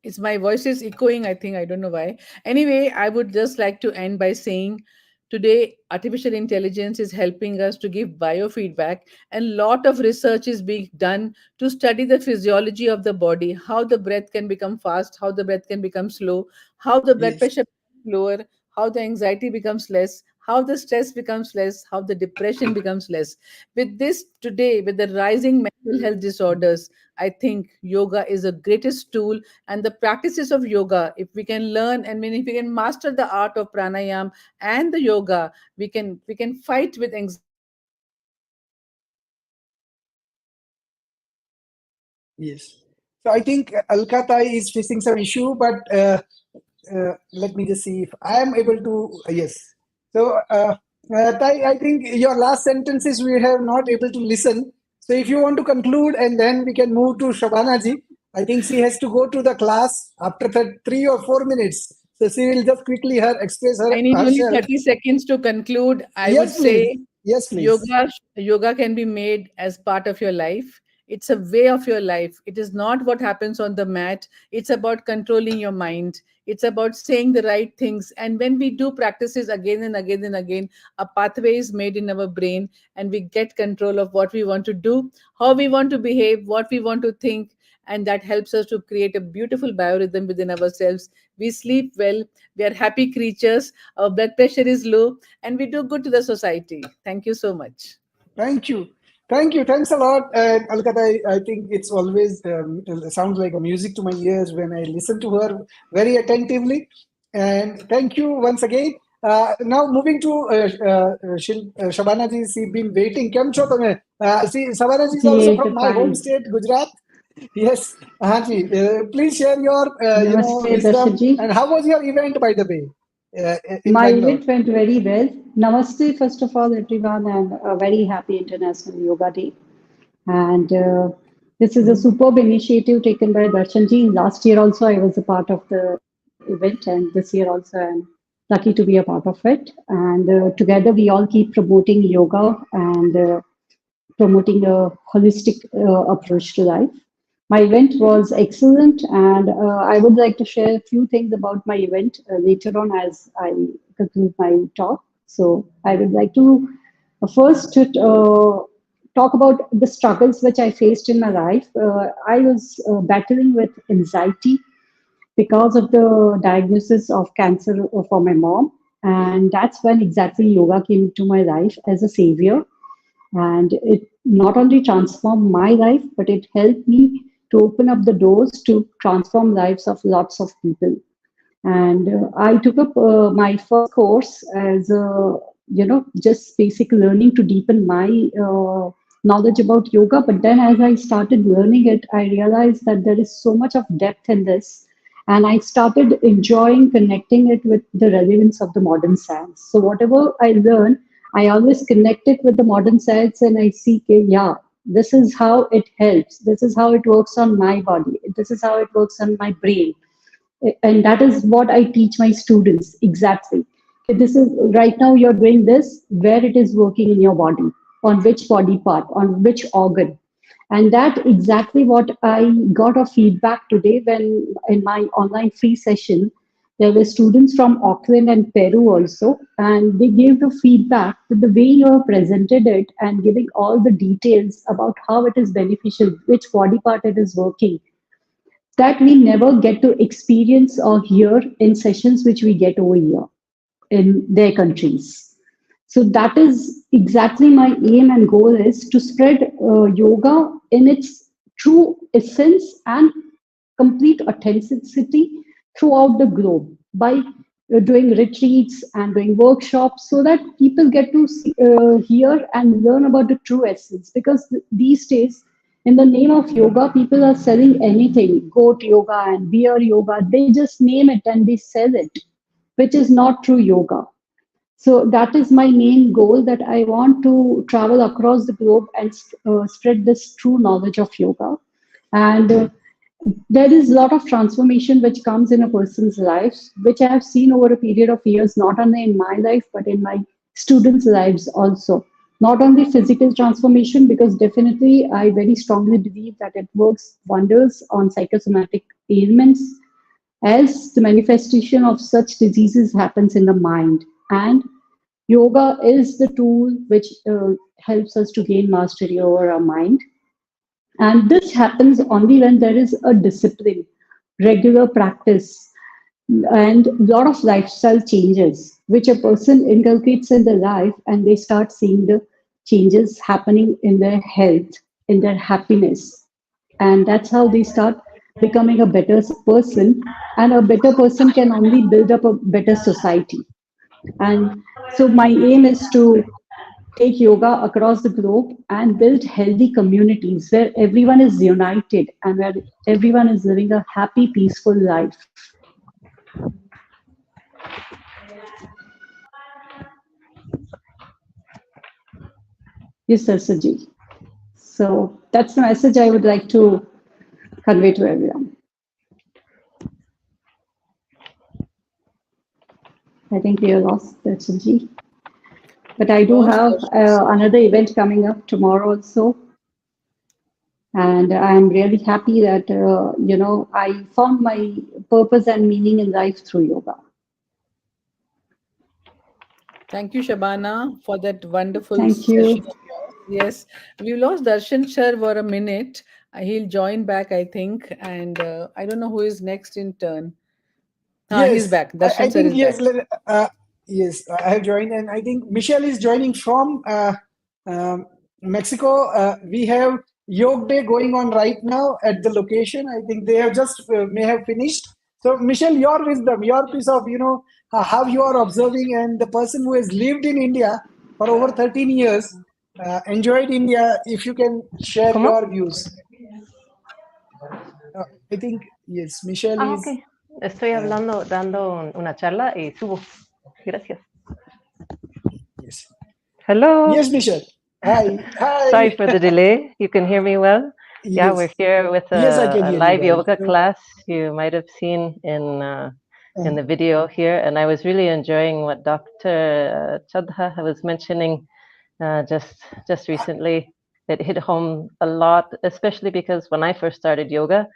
It's my voice is echoing, I think. I don't know why. Anyway, I would just like to end by saying today artificial intelligence is helping us to give biofeedback, and lot of research is being done to study the physiology of the body, how the breath can become fast, how the breath can become slow, how the blood Yes. pressure becomes lower, how the anxiety becomes less, how the stress becomes less, how the depression becomes less. With this today, with the rising mental health disorders, I think yoga is the greatest tool, and the practices of yoga, if we can learn and if we can master the art of pranayam and the yoga, we can fight with anxiety. Yes. So I think Alkata is facing some issue, but let me just see if I am able to. Yes. So Tai, I think your last sentences we have not able to listen. So if you want to conclude, and then we can move to Shabana ji. I think she has to go to the class after 3 or 4 minutes. So she will just quickly express I need only herself. 30 seconds to conclude. I would Yes, please. say Yes, please. yoga can be made as part of your life. It's a way of your life. It is not what happens on the mat. It's about controlling your mind. It's about saying the right things. And when we do practices again and again and again, a pathway is made in our brain, and we get control of what we want to do, how we want to behave, what we want to think. And that helps us to create a beautiful biorhythm within ourselves. We sleep well, we are happy creatures, our blood pressure is low, and we do good to the society. Thank you so much. Thank you. Thank you. Thanks a lot. Alkata, I think it's always sounds like a music to my ears when I listen to her very attentively. And thank you once again. Now moving to Shabana ji, she's been waiting. Kem cho tome? See, Shabana ji is also from my home state, Gujarat. Yes. Ji, please share your Namaste, wisdom. Darshanji. And how was your event, by the way, in My Bangalore? event went very well. Namaste, first of all, everyone, and a very happy International Yoga Day. And this is a superb initiative taken by Darshanji. Last year also, I was a part of the event, and this year also, I'm lucky to be a part of it. And together, we all keep promoting yoga and promoting a holistic approach to life. My event was excellent, and I would like to share a few things about my event later on as I conclude my talk. So, I would like to first talk about the struggles which I faced in my life. I was battling with anxiety because of the diagnosis of cancer for my mom, and that's when exactly yoga came into my life as a savior, and it not only transformed my life, but it helped me to open up the doors to transform lives of lots of people. And I took up my first course as just basic learning to deepen my knowledge about yoga. But then as I started learning it, I realized that there is so much of depth in this, and I started enjoying connecting it with the relevance of the modern science. So whatever I learn, I always connect it with the modern science, and I see, okay, yeah, this is how it helps. This is how it works on my body. This is how it works on my brain, and that is what I teach my students exactly. Okay, this is right now you're doing this, where it is working in your body, on which body part, on which organ. And that exactly what I got a feedback today when in my online free session, there were students from Auckland and Peru also, and they gave the feedback that the way you have presented it and giving all the details about how it is beneficial, which body part it is working, that we never get to experience or hear in sessions which we get over here in their countries. So that is exactly my aim and goal, is to spread yoga in its true essence and complete authenticity throughout the globe by doing retreats and doing workshops, so that people get to hear and learn about the true essence. Because these days, in the name of yoga, people are selling anything, goat yoga and beer yoga. They just name it and they sell it, which is not true yoga. So that is my main goal, that I want to travel across the globe and spread this true knowledge of yoga. And there is a lot of transformation which comes in a person's life, which I have seen over a period of years, not only in my life, but in my students' lives also. Not only physical transformation, because definitely I very strongly believe that it works wonders on psychosomatic ailments, as the manifestation of such diseases happens in the mind. And yoga is the tool which helps us to gain mastery over our mind. And this happens only when there is a discipline, regular practice, and a lot of lifestyle changes, which a person inculcates in their life, and they start seeing the changes happening in their health, in their happiness. And that's how they start becoming a better person. And a better person can only build up a better society. And so my aim is to take yoga across the globe and build healthy communities where everyone is united and where everyone is living a happy, peaceful life. Yes, sir, Saji. So that's the message I would like to convey to everyone. I think we are lost, Saji. But I do have another event coming up tomorrow also. And I'm really happy that, I found my purpose and meaning in life through yoga. Thank you, Shabana, for that wonderful Thank you. session. Yes, we lost Darshan Shar for a minute. He'll join back, I think. And I don't know who is next in turn. He's back. Darshan I Sir think is yes. back. Yes, I have joined, and I think Michelle is joining from Mexico. We have Yoga Day going on right now at the location. I think they have just may have finished. So, Michelle, your wisdom, your piece of how you are observing, and the person who has lived in India for over 13 years, enjoyed India. If you can share your views. I think yes, Michelle is. Ok. Estoy dando una charla y subo. Gracias. Yes. Hello. Yes, Michelle. Hi. Hi. Sorry for the delay. You can hear me well? Yes. Yeah, we're here with Yes, I can a hear live you well. yoga class you might have seen in the video here. And I was really enjoying what Dr. Chadha was mentioning just recently. It hit home a lot, especially because when I first started yoga,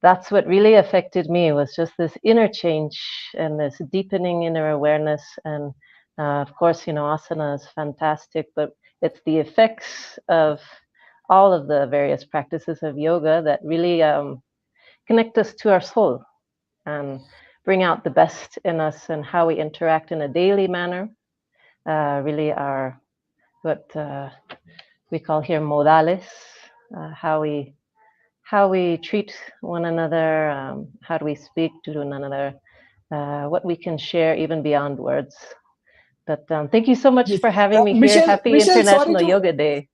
that's what really affected me, was just this inner change and this deepening inner awareness. And of course, asana is fantastic, but it's the effects of all of the various practices of yoga that really connect us to our soul and bring out the best in us, and how we interact in a daily manner really are what we call here modales, how we treat one another, how do we speak to one another, what we can share even beyond words. But thank you so much for having me here. Happy International Yoga Day.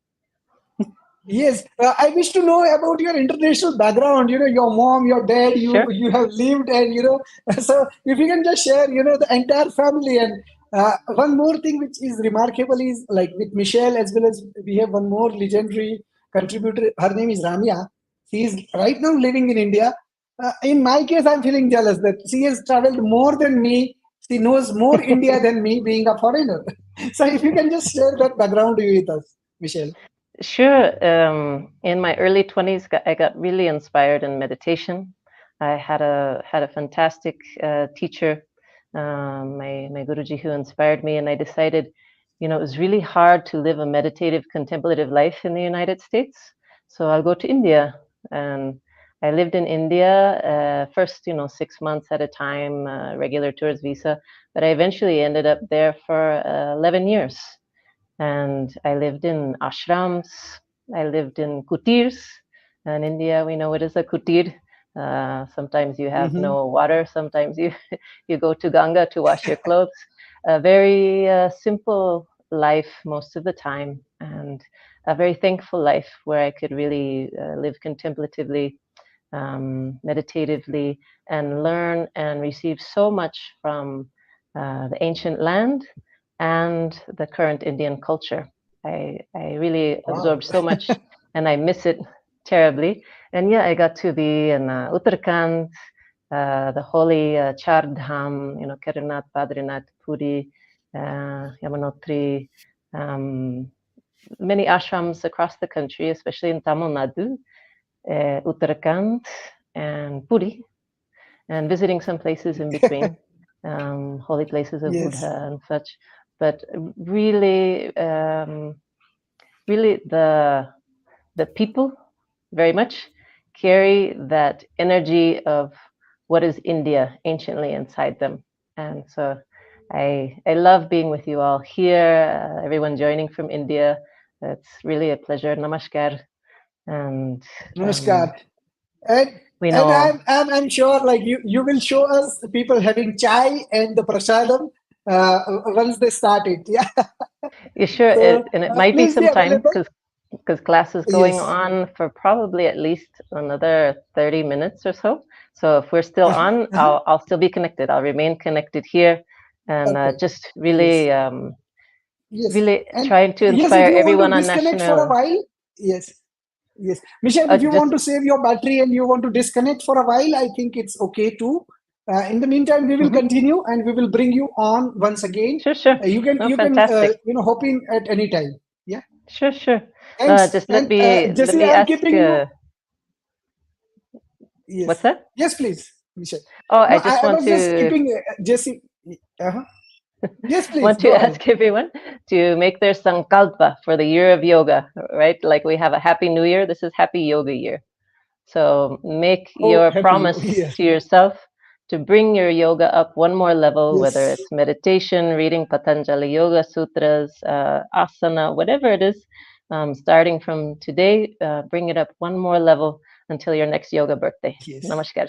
Yes, I wish to know about your international background. Your mom, your dad, you have lived, and so if you can just share, the entire family. And one more thing which is remarkable is, like, with Michelle, as well as we have one more legendary contributor. Her name is Ramya. She is right now living in India. In my case, I'm feeling jealous that she has traveled more than me. She knows more India than me, being a foreigner. So if you can just share that background with us, Michelle. Sure. In my early 20s, I got really inspired in meditation. I had a fantastic teacher, my Guruji, who inspired me, and I decided, it was really hard to live a meditative, contemplative life in the United States. So I'll go to India. And I lived in India first, 6 months at a time, regular tourist visa, but I eventually ended up there for 11 years. And I lived in ashrams, I lived in kutirs. In India, we know what is a kutir. Sometimes you have no water, sometimes you, you go to Ganga to wash your clothes. A very simple life most of the time, and a very thankful life where I could really live contemplatively, meditatively, and learn and receive so much from the ancient land and the current Indian culture. I really absorbed so much and I miss it terribly. And yeah, I got to be in Uttarakhand, the holy Char Dham, Kedarnath, Badrinath, Puri, Yamunotri, many ashrams across the country, especially in Tamil Nadu, Uttarakhand, and Puri, and visiting some places in between, holy places of Buddha and such. But really, really the people very much carry that energy of what is India anciently inside them. And so I love being with you all here, everyone joining from India. It's really a pleasure. Namaskar. And Namaskar. And we know, I'm sure like you will show us people having chai and the prasadam once they start it. Yeah. you sure? So, And it might be please some time available. because class is going Yes. on for probably at least another 30 minutes or so. So if we're still on, I'll still be connected. I'll remain connected here, and just really, really And trying to yes, if inspire you want everyone to on disconnect for a national. while, yes. Michelle, if you want to save your battery and you want to disconnect for a while, I think it's okay too. In the meantime, we will continue and we will bring you on once again. Sure. You can Fantastic. hop in at any time. Yeah. Sure. Thanks. Just And let Jesse, me I'm ask. keeping you. Yes. What's that? Yes, please, Michelle. Oh, No, I just I want was to. just keeping Jesse. Yes, please. Want to Go ahead. ask everyone to make their sankalpa for the year of yoga, right? Like we have a happy new year. This is happy yoga year. So make your Happy promise Year. to yourself to bring your yoga up one more level, whether Yes. it's meditation, reading Patanjali Yoga Sutras, asana, whatever it is, starting from today, bring it up one more level until your next yoga birthday. Yes. Namaskar.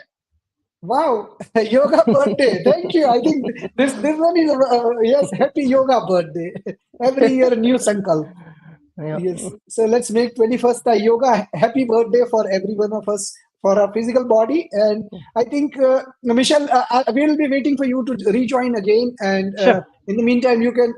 Wow, yoga birthday. Thank you. I think this one is yes, happy yoga birthday. Every year new sankalp. Yeah. Yes. So let's make 21st a yoga happy birthday for every one of us for our physical body. And I think Michelle, we'll be waiting for you to rejoin again. And Sure. in the meantime, you can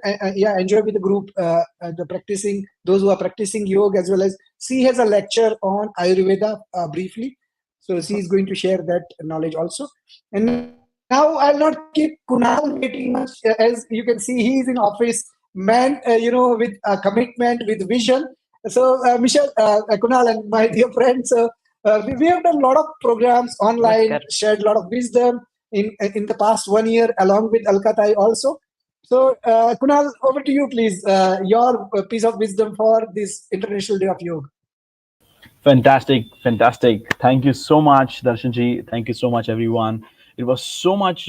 enjoy with the group the practicing those who are practicing yoga, as well as she has a lecture on Ayurveda briefly. So she is going to share that knowledge also. And now I'll not keep Kunal waiting much. As you can see, he is in office, man, with a commitment, with vision. So Michelle, Kunal, and my dear friends, we have done a lot of programs online, Namaskar. shared a lot of wisdom in the past 1 year, along with Alkatai also. So Kunal, over to you, please. Your piece of wisdom for this International Day of Yoga. Fantastic. Thank you so much, Darshanji. Thank you so much, everyone. It was so much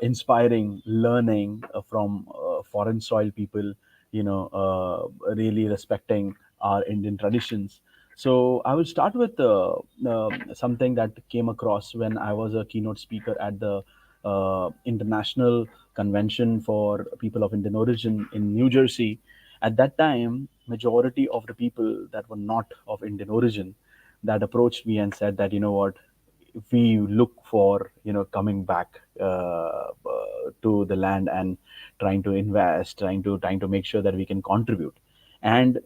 inspiring learning from foreign soil people, really respecting our Indian traditions. So I will start with something that came across when I was a keynote speaker at the International Convention for People of Indian Origin in New Jersey. At that time, majority of the people that were not of Indian origin that approached me and said that, you know what, if we look for, coming back to the land and trying to invest, trying to make sure that we can contribute. And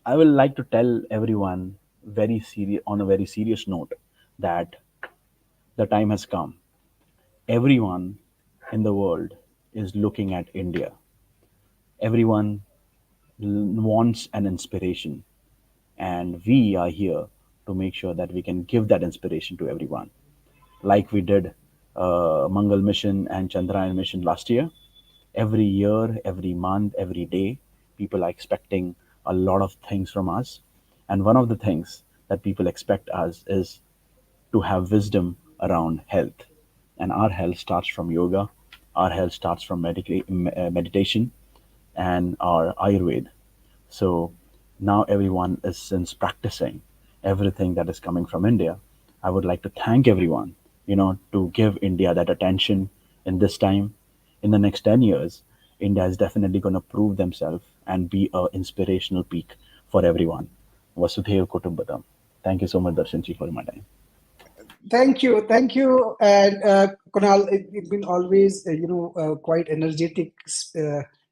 I will like to tell everyone on a very serious note that the time has come. Everyone in the world is looking at India. Everyone wants an inspiration, and we are here to make sure that we can give that inspiration to everyone, like we did Mangal mission and Chandrayaan mission last year. Every year, every month, every day, people are expecting a lot of things from us, and one of the things that people expect us is to have wisdom around health. And our health starts from yoga, our health starts from meditation, and our Ayurveda. So now everyone is since practicing everything that is coming from India. I would like to thank everyone, to give India that attention in this time. In the next 10 years, India is definitely going to prove themselves and be a inspirational peak for everyone. Vasudhaiv Kutumbakam. Thank you so much, Darshanji, for my time. Thank you, and Kunal. It's been always quite energetic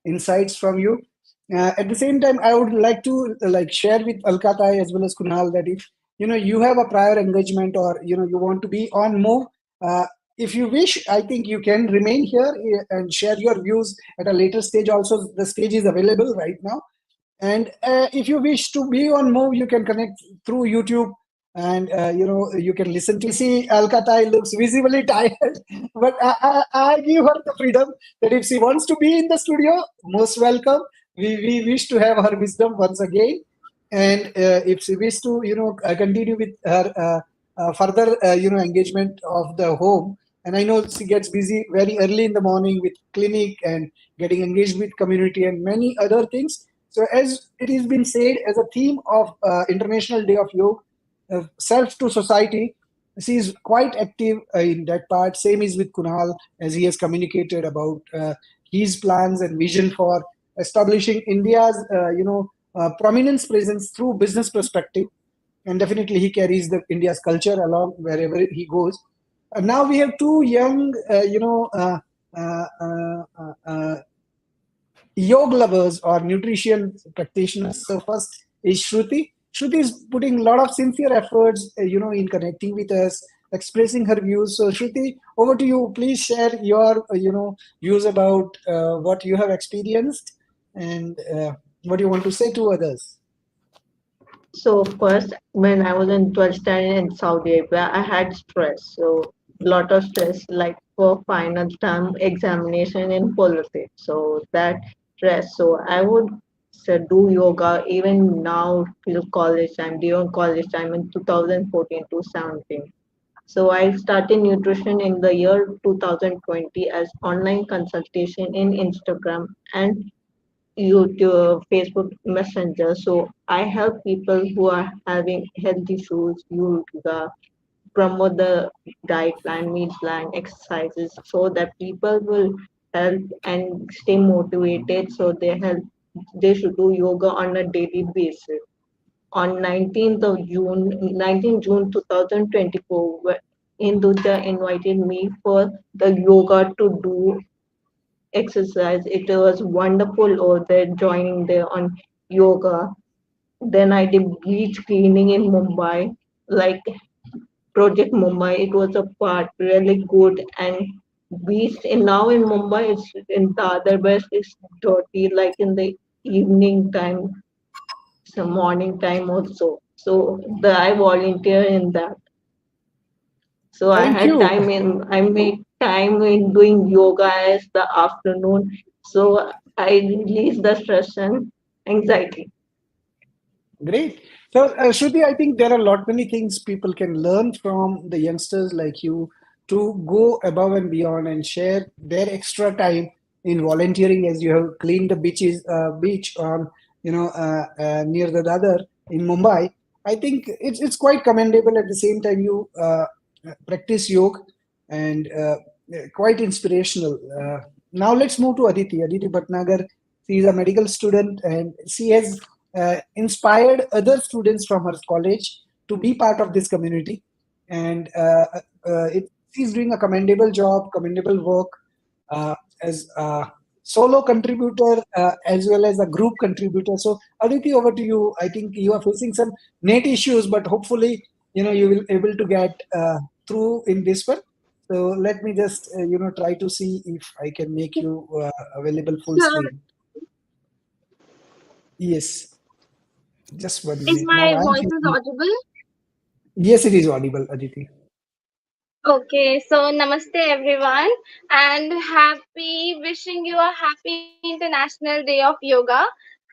insights from you. At the same time, I would like to share with Alkatai as well as Kunal that if you have a prior engagement or you want to be on more, if you wish, I think you can remain here and share your views at a later stage. Also, the stage is available right now. And if you wish to be on Move, you can connect through YouTube, and you can listen to. See, Alkatai looks visibly tired, but I give her the freedom that if she wants to be in the studio, most welcome. We wish to have her wisdom once again, and if she wish to continue with her further engagement of the home. And I know she gets busy very early in the morning with clinic and getting engaged with community and many other things. So as it has been said, as a theme of International Day of Yoga, self to society, she is quite active in that part. Same is with Kunal, as he has communicated about his plans and vision for establishing India's prominence presence through business perspective. And definitely he carries the India's culture along wherever he goes. Now we have two young, uh, uh, uh, yoga lovers or nutrition practitioners. So first is Shruti. Shruti is putting a lot of sincere efforts, in connecting with us, expressing her views. So Shruti, over to you. Please share your, views about what you have experienced and what you want to say to others. So first, when I was in 12th standard in Saudi Arabia, I had stress. So lot of stress, like for final term examination in politics. So that stress. So I would do yoga even now till college time, during college time in 2014 to 17. So I started nutrition in the year 2020 as online consultation in Instagram and YouTube, Facebook Messenger. So I help people who are having health issues, yoga, promote the diet plan, meal plan, exercises, so that people will help and stay motivated. So they should do yoga on a daily basis. On 19th June 2024, Hinduja invited me for the yoga to do exercise. It was wonderful over there, joining there on yoga. Then I did beach cleaning in Mumbai, like Project Mumbai. It was a part really good and beach. And now in Mumbai, it's in the other west, it's dirty, like in the evening time, some morning time also. So I volunteer in that. So I Thank had you. time I make time in doing yoga as the afternoon. So I release the stress and anxiety. Great. So, Shruti, I think there are a lot many things people can learn from the youngsters like you to go above and beyond and share their extra time in volunteering, as you have cleaned the beach on near the Dadar in Mumbai. I think it's quite commendable. At the same time, you practice yoga and quite inspirational. Now let's move to Aditi. Aditi Bhatnagar. She is a medical student and she has inspired other students from her college to be part of this community. And she's doing a commendable job, commendable work as a solo contributor as well as a group contributor. So, Aditi, over to you. I think you are facing some net issues, but hopefully, you will able to get through in this one. So let me just try to see if I can make you available full screen. Yes. Just 1 Is minute. Now my I'm voice is facing. audible? Yes, it is audible, Aditi. Okay, so namaste everyone and happy wishing you a happy International Day of Yoga.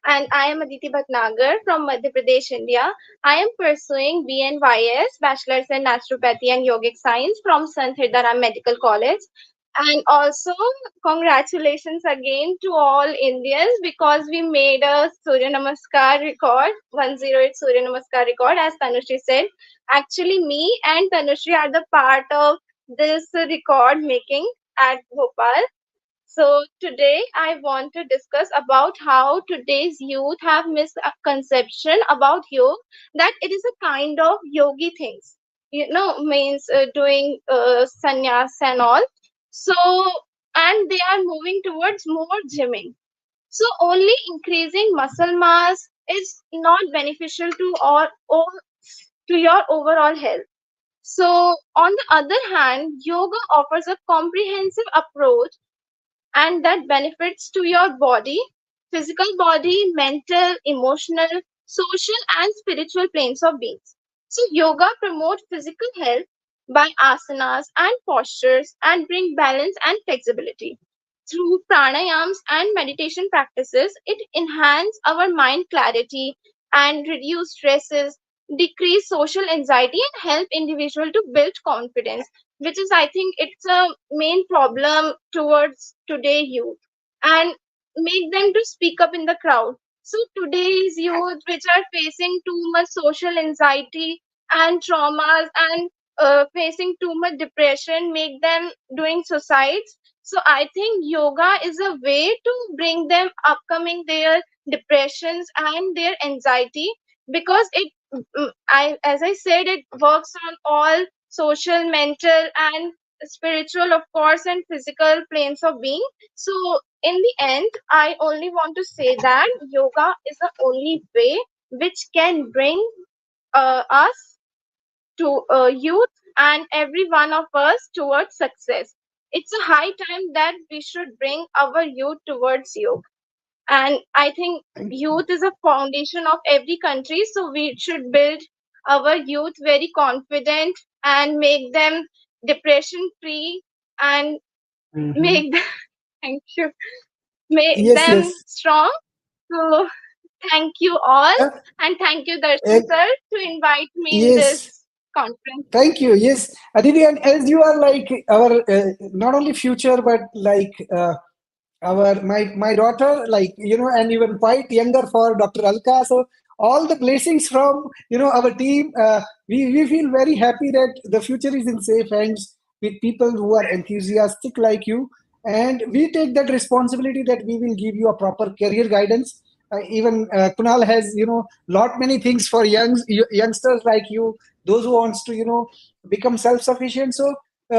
And I am Aditi Bhatnagar from Madhya Pradesh, India. I am pursuing BNYS, Bachelor's in Naturopathy and Yogic Science from Sant Hirdaram Medical College. And also, congratulations again to all Indians because we made a Surya Namaskar record, 108 Surya Namaskar record, as Tanushree said. Actually, me and Tanushree are the part of this record making at Bhopal. So today I want to discuss about how today's youth have misconception about yoga, that it is a kind of yogi things, means doing sannyas and all. So, and they are moving towards more gymming. So only increasing muscle mass is not beneficial to all to your overall health. So on the other hand, yoga offers a comprehensive approach and that benefits to your body, physical body, mental, emotional, social, and spiritual planes of beings. So yoga promotes physical health by asanas and postures and bring balance and flexibility. Through pranayams and meditation practices, it enhances our mind clarity and reduce stresses, decrease social anxiety, and help individual to build confidence, which is, I think, it's a main problem towards today youth, and make them to speak up in the crowd. So today's youth which are facing too much social anxiety and traumas and facing too much depression, make them doing suicides. So I think yoga is a way to bring them upcoming their depressions and their anxiety, because as I said, it works on all social, mental, and spiritual, of course, and physical planes of being. So in the end, I only want to say that yoga is the only way which can bring us to youth and every one of us towards success. It's a high time that we should bring our youth towards yoga. And I think youth is a foundation of every country, so we should build our youth very confident and make them depression free and Mhm. make them, thank you, make Yes, them yes. strong. So thank you all, Uh, and thank you, Darshan uh, sir, to invite me in yes. this conference. Thank you. Yes, Aditi, and as you are like our not only future but like our my daughter, like and even quite younger for Dr. Alka. So all the blessings from our team. We feel very happy that the future is in safe hands with people who are enthusiastic like you, and we take that responsibility that we will give you a proper career guidance. Even Kunal has lot many things for youngsters like you, those who wants to become self-sufficient. So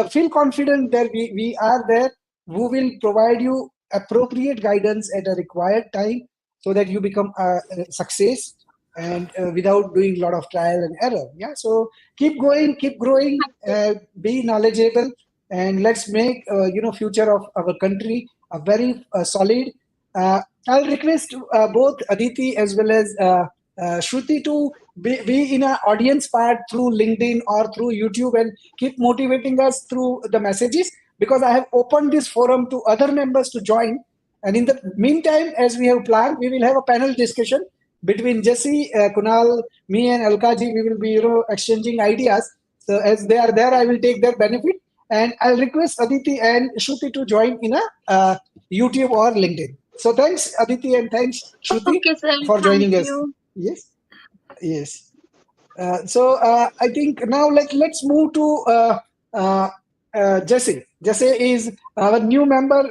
feel confident that we are there who will provide you appropriate guidance at a required time so that you become a success, and without doing a lot of trial and error. Yeah, so keep going, keep growing, be knowledgeable, and let's make future of our country a very solid. I'll request both Aditi as well as Shruti to be in our audience part through LinkedIn or through YouTube and keep motivating us through the messages, because I have opened this forum to other members to join. And in the meantime, as we have planned, we will have a panel discussion between Jesse, Kunal, me, and Alkaji. We will be exchanging ideas. So as they are there, I will take their benefit, and I'll request Aditi and Shruti to join in a YouTube or LinkedIn. So thanks, Aditi, and thanks, Shruti, Okay, sir. for Thank joining us. you. Yes, yes. So I think now let's move to Jesse. Jesse is our new member,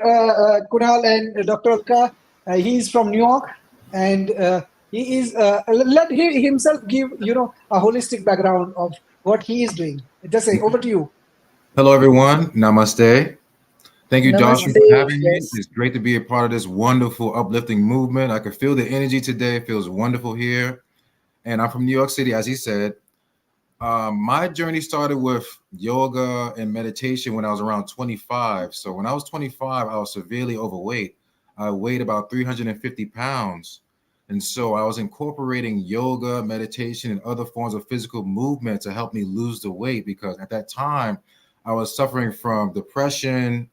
Kunal and Dr. Alka. He is from New York, and he is let he himself give a holistic background of what he is doing. Jesse, over to you. Hello, everyone. Namaste. Thank you, Darshan, Namaste. for having me. Yes. It's great to be a part of this wonderful, uplifting movement. I can feel the energy today. It feels wonderful here. And I'm from New York City, as he said. My journey started with yoga and meditation when I was around 25. So when I was 25, I was severely overweight. I weighed about 350 pounds. And so I was incorporating yoga, meditation, and other forms of physical movement to help me lose the weight, because at that time I was suffering from depression,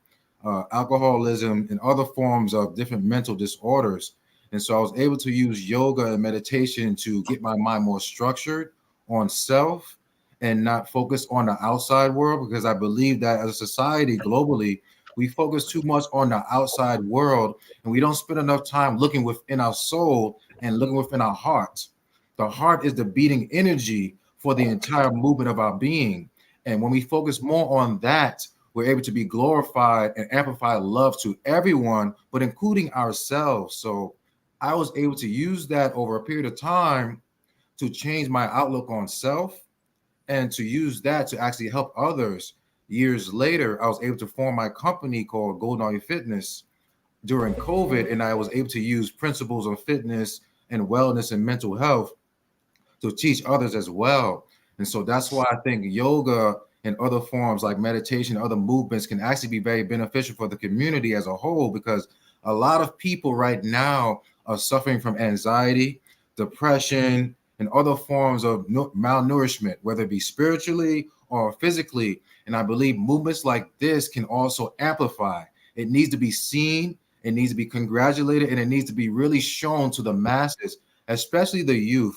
alcoholism, and other forms of different mental disorders. And so I was able to use yoga and meditation to get my mind more structured on self and not focus on the outside world, because I believe that as a society globally, we focus too much on the outside world and we don't spend enough time looking within our soul and looking within our heart. The heart is the beating energy for the entire movement of our being. And when we focus more on that, we're able to be glorified and amplify love to everyone, but including ourselves. So I was able to use that over a period of time to change my outlook on self and to use that to actually help others. Years later, I was able to form my company called Golden Eye Fitness during COVID, and I was able to use principles of fitness and wellness and mental health to teach others as well. And so that's why I think yoga and other forms like meditation, other movements can actually be very beneficial for the community as a whole, because a lot of people right now are suffering from anxiety, depression, and other forms of malnourishment, whether it be spiritually or physically. And I believe movements like this can also amplify. It needs to be seen, it needs to be congratulated, and it needs to be really shown to the masses, especially the youth.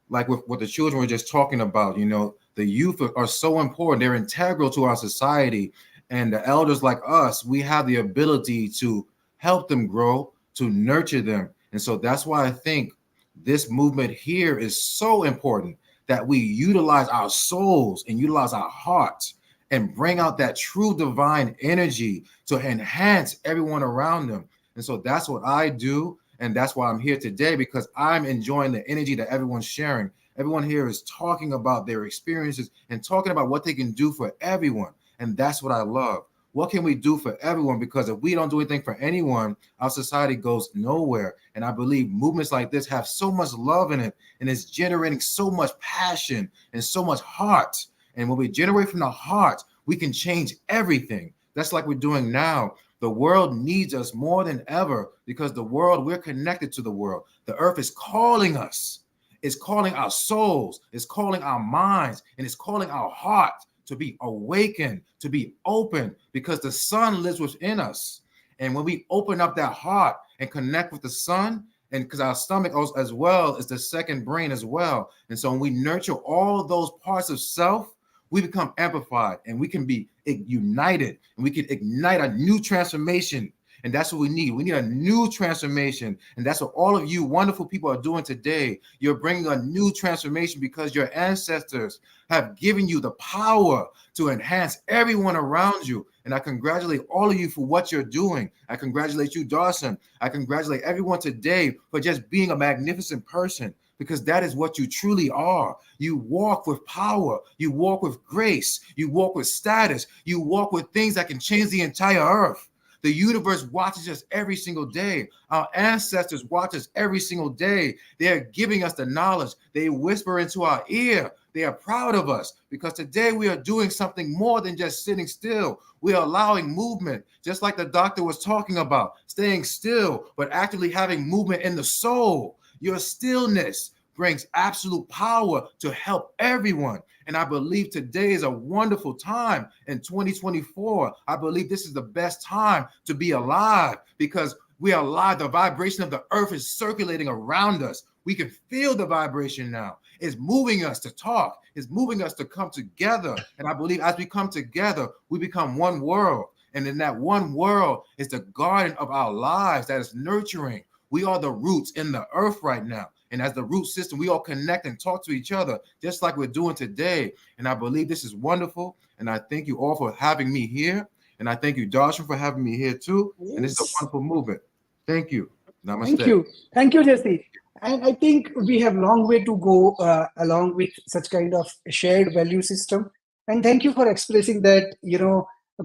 Like with what the children were just talking about, you know, the youth are so important. They're integral to our society. And the elders like us, we have the ability to help them grow, to nurture them. And so that's why I think this movement here is so important, that we utilize our souls and utilize our hearts and bring out that true divine energy to enhance everyone around them. And so that's what I do. And that's why I'm here today, because I'm enjoying the energy that everyone's sharing. Everyone here is talking about their experiences and talking about what they can do for everyone. And that's what I love. What can we do for everyone? Because if we don't do anything for anyone, our society goes nowhere. And I believe movements like this have so much love in it, and it's generating so much passion and so much heart. And when we generate from the heart, we can change everything. That's like we're doing now. The world needs us more than ever, because the world, we're connected to the world. The earth is calling us. It's calling our souls. It's calling our minds, and it's calling our heart to be awakened, to be open, because the sun lives within us. And when we open up that heart and connect with the sun, and because our stomach as well is the second brain as well. And so when we nurture all those parts of self, we become amplified and we can be united, and we can ignite a new transformation. And that's what we need. We need a new transformation. And that's what all of you wonderful people are doing today. You're bringing a new transformation because your ancestors have given you the power to enhance everyone around you. And I congratulate all of you for what you're doing. I congratulate you, Dawson. I congratulate everyone today for just being a magnificent person, because that is what you truly are. You walk with power. You walk with grace. You walk with status. You walk with things that can change the entire earth. The universe watches us every single day. Our ancestors watch us every single day. They're giving us the knowledge. They whisper into our ear. They are proud of us, because today we are doing something more than just sitting still. We are allowing movement, just like the doctor was talking about, staying still, but actively having movement in the soul. Your stillness brings absolute power to help everyone. And I believe today is a wonderful time in 2024. I believe this is the best time to be alive, because we are alive. The vibration of the earth is circulating around us. We can feel the vibration now. It's moving us to talk. It's moving us to come together. And I believe as we come together, we become one world. And in that one world is the garden of our lives that is nurturing. We are the roots in the earth right now. And as the root system, we all connect and talk to each other, just like we're doing today. And I believe this is wonderful. And I thank you all for having me here. And I thank you, Darshan, for having me here too. Yes. And this is a wonderful movement. Thank you. Namaste. Thank you. Thank you, Jesse. And I think we have a long way to go along with such kind of shared value system. And thank you for expressing that,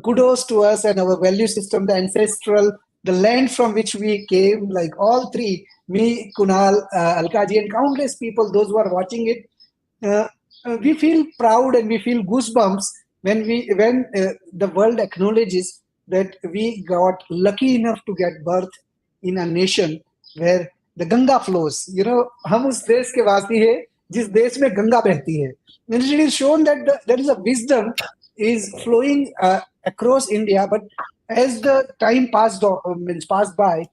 kudos to us and our value system, the ancestral, the land from which we came, like all three, me, Kunal, Alkaji, and countless people, those who are watching it, we feel proud and we feel goosebumps when the world acknowledges that we got lucky enough to get birth in a nation where the Ganga flows. हम उस देश के वासी हैं जिस देश में गंगा बहती है. And it is shown that there is a wisdom is flowing across India. But as the time passed by,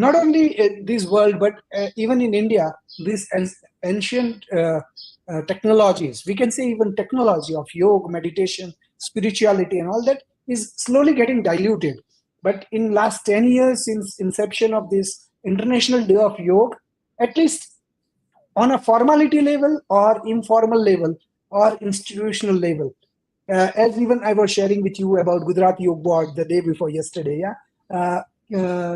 not only this world, but even in India, these ancient technologies, we can say even technology of yoga, meditation, spirituality, and all that is slowly getting diluted. But in last 10 years, since inception of this International Day of Yoga, at least on a formality level or informal level or institutional level, as even I was sharing with you about Gujarat Yoga Board the day before yesterday,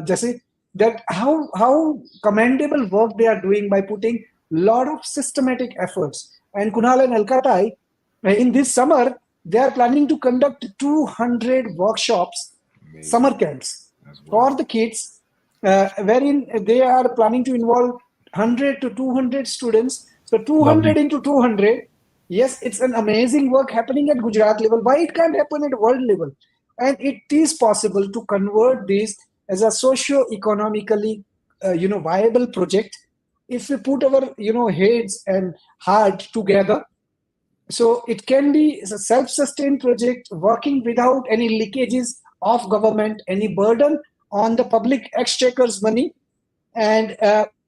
Jesse, that how commendable work they are doing by putting lot of systematic efforts. And Kunal and Alkatai, in this summer, they are planning to conduct 200 workshops, summer camps for the kids, wherein they are planning to involve 100 to 200 students. So 200 Lovely. into 200. Yes, it's an amazing work happening at Gujarat level. Why it can't happen at world level? And it is possible to convert this as a socio-economically, viable project if we put our, heads and heart together. So it can be a self-sustained project working without any leakages of government, any burden on the public exchequer's money, and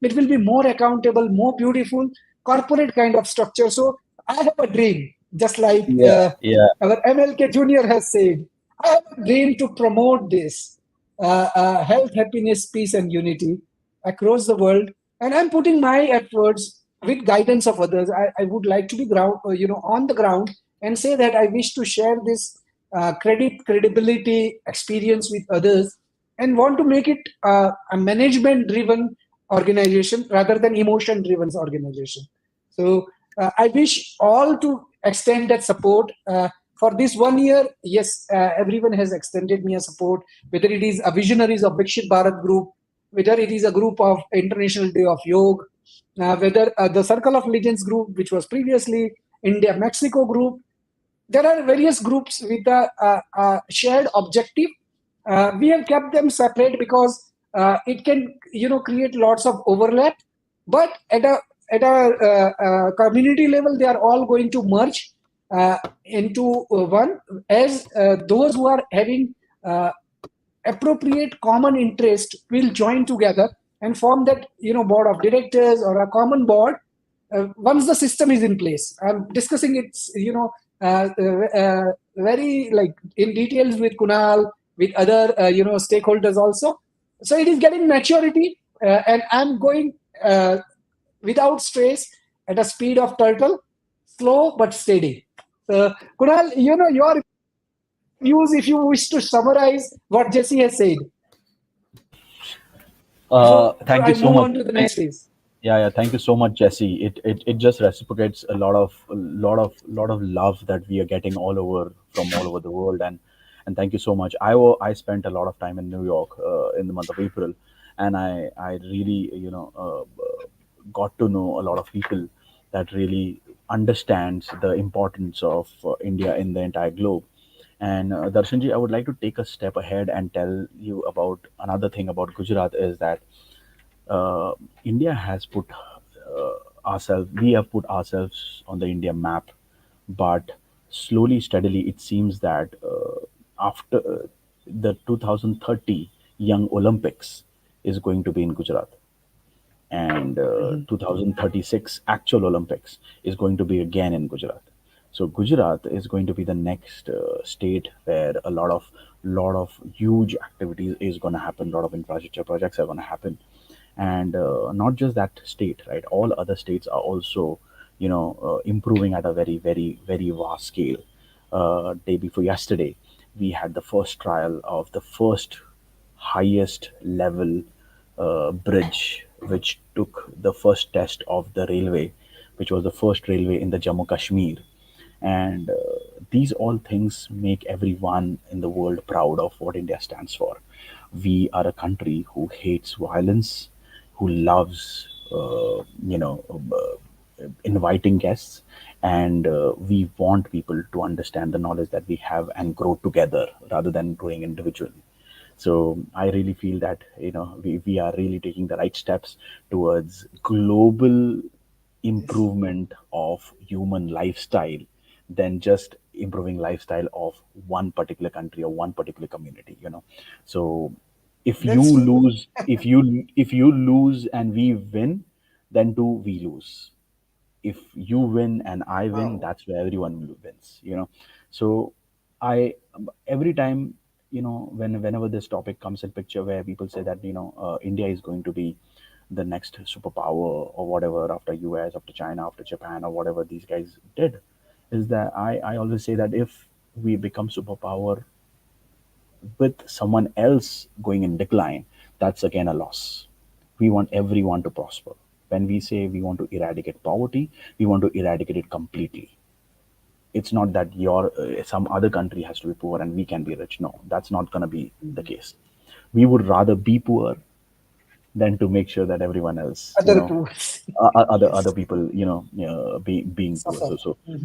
it will be more accountable, more beautiful, corporate kind of structure. So I have a dream, just like Yeah, yeah. our MLK Junior has said. I have a dream to promote this health, happiness, peace, and unity across the world, and I'm putting my efforts with guidance of others. I would like to be on the ground and say that I wish to share this credibility experience with others, and want to make it a management driven organization rather than emotion driven organization. So I wish all to extend that support for this 1 year. Yes, everyone has extended me a support, whether it is a visionaries of Vikshit Bharat group, whether it is a group of International Day of Yoga, whether the Circle of Legends group, which was previously India Mexico group. There are various groups with a shared objective. We have kept them separate because it can create lots of overlap, but at a community level they are all going to merge into one, as those who are having appropriate common interest will join together and form that board of directors or a common board once the system is in place. I'm discussing it very like in details with Kunal, with other stakeholders also. So it is getting maturity, and I'm going without stress at a speed of turtle, slow but steady. Kunal, your views, if you wish to summarize what Jesse has said before Thank I you so move much. on to the next phase. Yeah. Thank you so much, Jesse. It just reciprocates a lot of love that we are getting all over from all over the world, and thank you so much. I spent a lot of time in New York in the month of April, and I really got to know a lot of people that really understands the importance of India in the entire globe. And Darshanji, I would like to take a step ahead and tell you about another thing about Gujarat is that uh, India has put we have put ourselves on the India map, but slowly, steadily, it seems that after the 2030 Young Olympics is going to be in Gujarat, and 2036 actual Olympics is going to be again in Gujarat. So Gujarat is going to be the next state where a lot of huge activities is going to happen. A lot of infrastructure projects are going to happen, and not just that state, right? All other states are also, improving at a very, very, very vast scale. Day before yesterday, we had the first trial of the first highest level bridge, which took the first test of the railway, which was the first railway in the Jammu Kashmir. And these all things make everyone in the world proud of what India stands for. We are a country who hates violence, who loves, inviting guests, and we want people to understand the knowledge that we have and grow together rather than growing individually. So I really feel that we are really taking the right steps towards global improvement of human lifestyle than just improving lifestyle of one particular country or one particular community. So If you That's true. lose, if you lose and we win, then too we lose. If you win and I win, Wow. that's where everyone wins. So I every time, whenever this topic comes in picture, where people say that India is going to be the next superpower or whatever, after US, after China, after Japan, or whatever these guys did, is that I always say that if we become superpower with someone else going in decline, that's again a loss. We want everyone to prosper. When we say we want to eradicate poverty, we want to eradicate it completely. It's not that some other country has to be poor and we can be rich. No, that's not going to be the case. We would rather be poor than to make sure that everyone else, Other poor. other people, being poor. Suffer.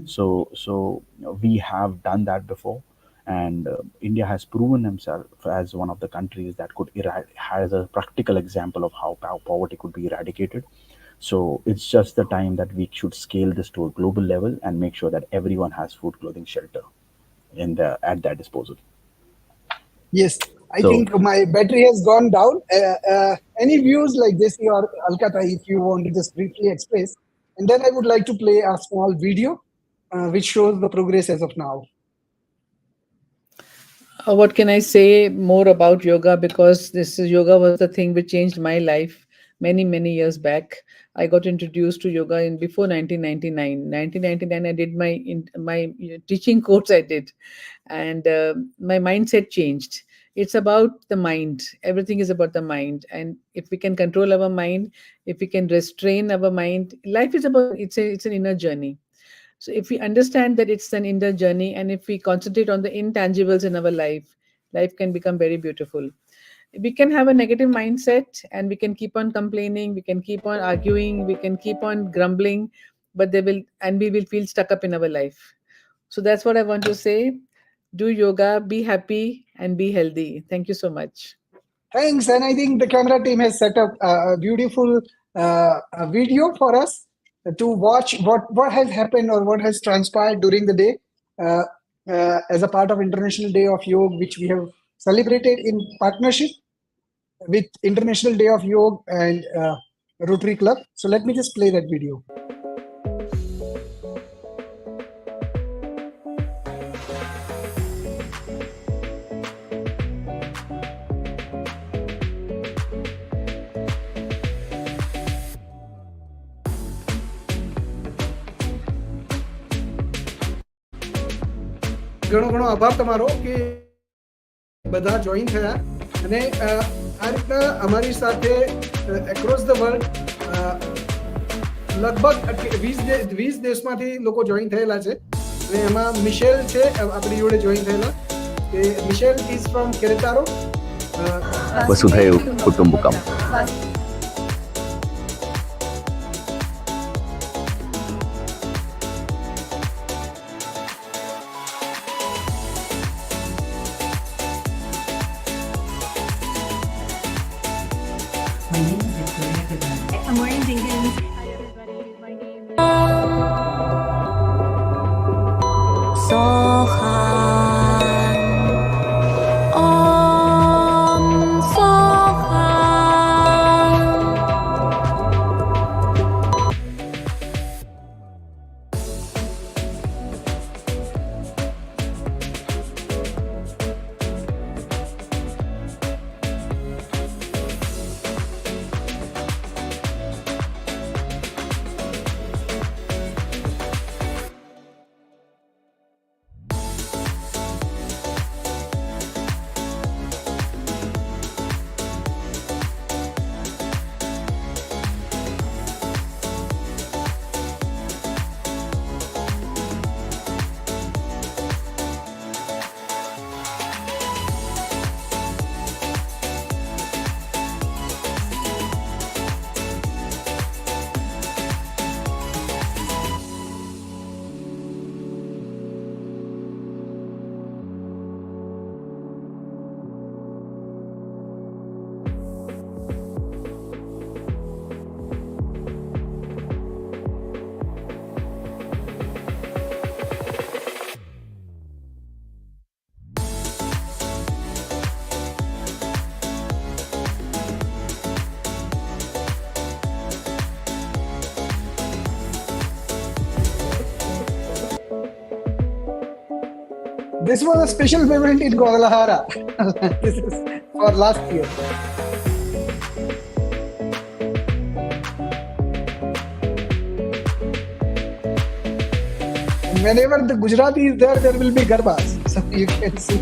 So we have done that before, and India has proven himself as one of the countries that has a practical example of how poverty could be eradicated. So it's just the time that we should scale this to a global level and make sure that everyone has food, clothing, shelter at their disposal. Yes, I So think my battery has gone down. Any views like this, or Alkata, if you want to just briefly express, and then I would like to play a small video which shows the progress as of now. What can I say more about yoga? Because yoga was the thing which changed my life many years back. I got introduced to yoga in before 1999. 1999, I did my teaching course. I did, and my mindset changed. It's about the mind. Everything is about the mind, and if we can control our mind, if we can restrain our mind, life is about. It's an inner journey. So if we understand that it's an inner journey, and if we concentrate on the intangibles in our life, life can become very beautiful. We can have a negative mindset and we can keep on complaining, we can keep on arguing, we can keep on grumbling, but we will feel stuck up in our life. So that's what I want to say. Do yoga, be happy and be healthy. Thank you so much. Thanks, and I think the camera team has set up a beautiful a video for us to watch what has happened or what has transpired during the day as a part of International Day of Yoga, which we have celebrated in partnership with International Day of Yoga and Rotary Club. So let me just play that video. ઘણો ઘણો આભાર તમારો કે બધા join થયા અને આ રીતના અમારી સાથે એક્રોસ ધ વર્લ્ડ લગભગ 20 દેશમાંથી લોકો જોઈન થયેલા છે અને એમાં મિશેલ છે આપણી જોડે જોઈન થયેલા કે મિશેલ ઇઝ ફ્રોમ કેરેટારો વસુધૈવ કુટુંબકમ. This was a special event in Guadalajara. This is for last year. Whenever the Gujarati is there, there will be garbas. So you can see.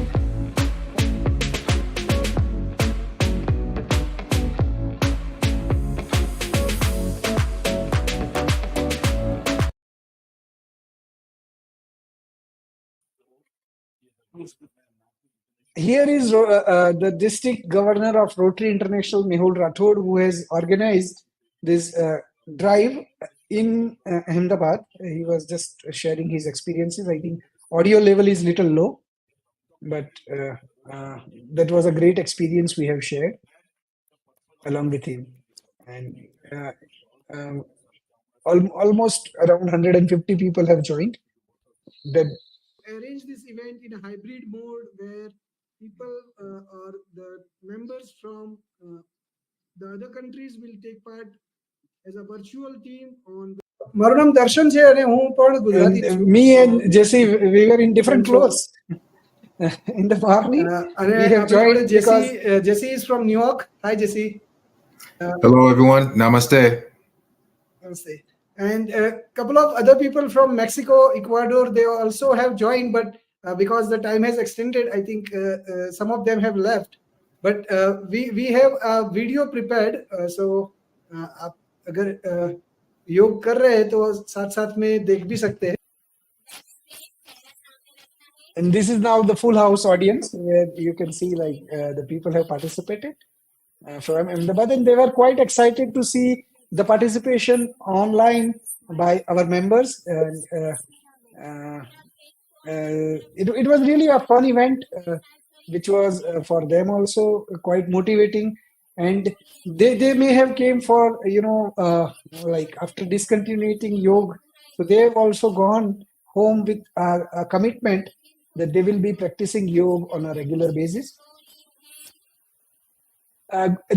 Here is the district governor of Rotary International, Mehul Rathod, who has organized this drive in Ahmedabad. He was just sharing his experiences. I think audio level is little low, but that was a great experience we have shared along with him. And almost around 150 people have joined. That arrange this event in a hybrid mode where people or the members from the other countries will take part as a virtual team on the મારું નામ દર્શન છે અને હું પણ ગુજરાતી છું. Me and Jesse, we were in different clothes. In the morning, અને we have આપણી joined જોડે because Jesse is from New York. Hi Jesse. Hello, everyone. Namaste. Namaste. And a couple of other people from Mexico, Ecuador, they also have joined, but because the time has extended, I think some of them have left. But we have a video prepared, so आप अगर योग कर रहे हैं तो साथ साथ में देख भी सकते हैं. And this is now the full house audience where you can see like the people have participated from Ahmedabad, and they were quite excited to see the participation online by our members. And it was really a fun event, which was for them also quite motivating. And they may have came for like after discontinuing yoga, so they have also gone home with a commitment that they will be practicing yoga on a regular basis.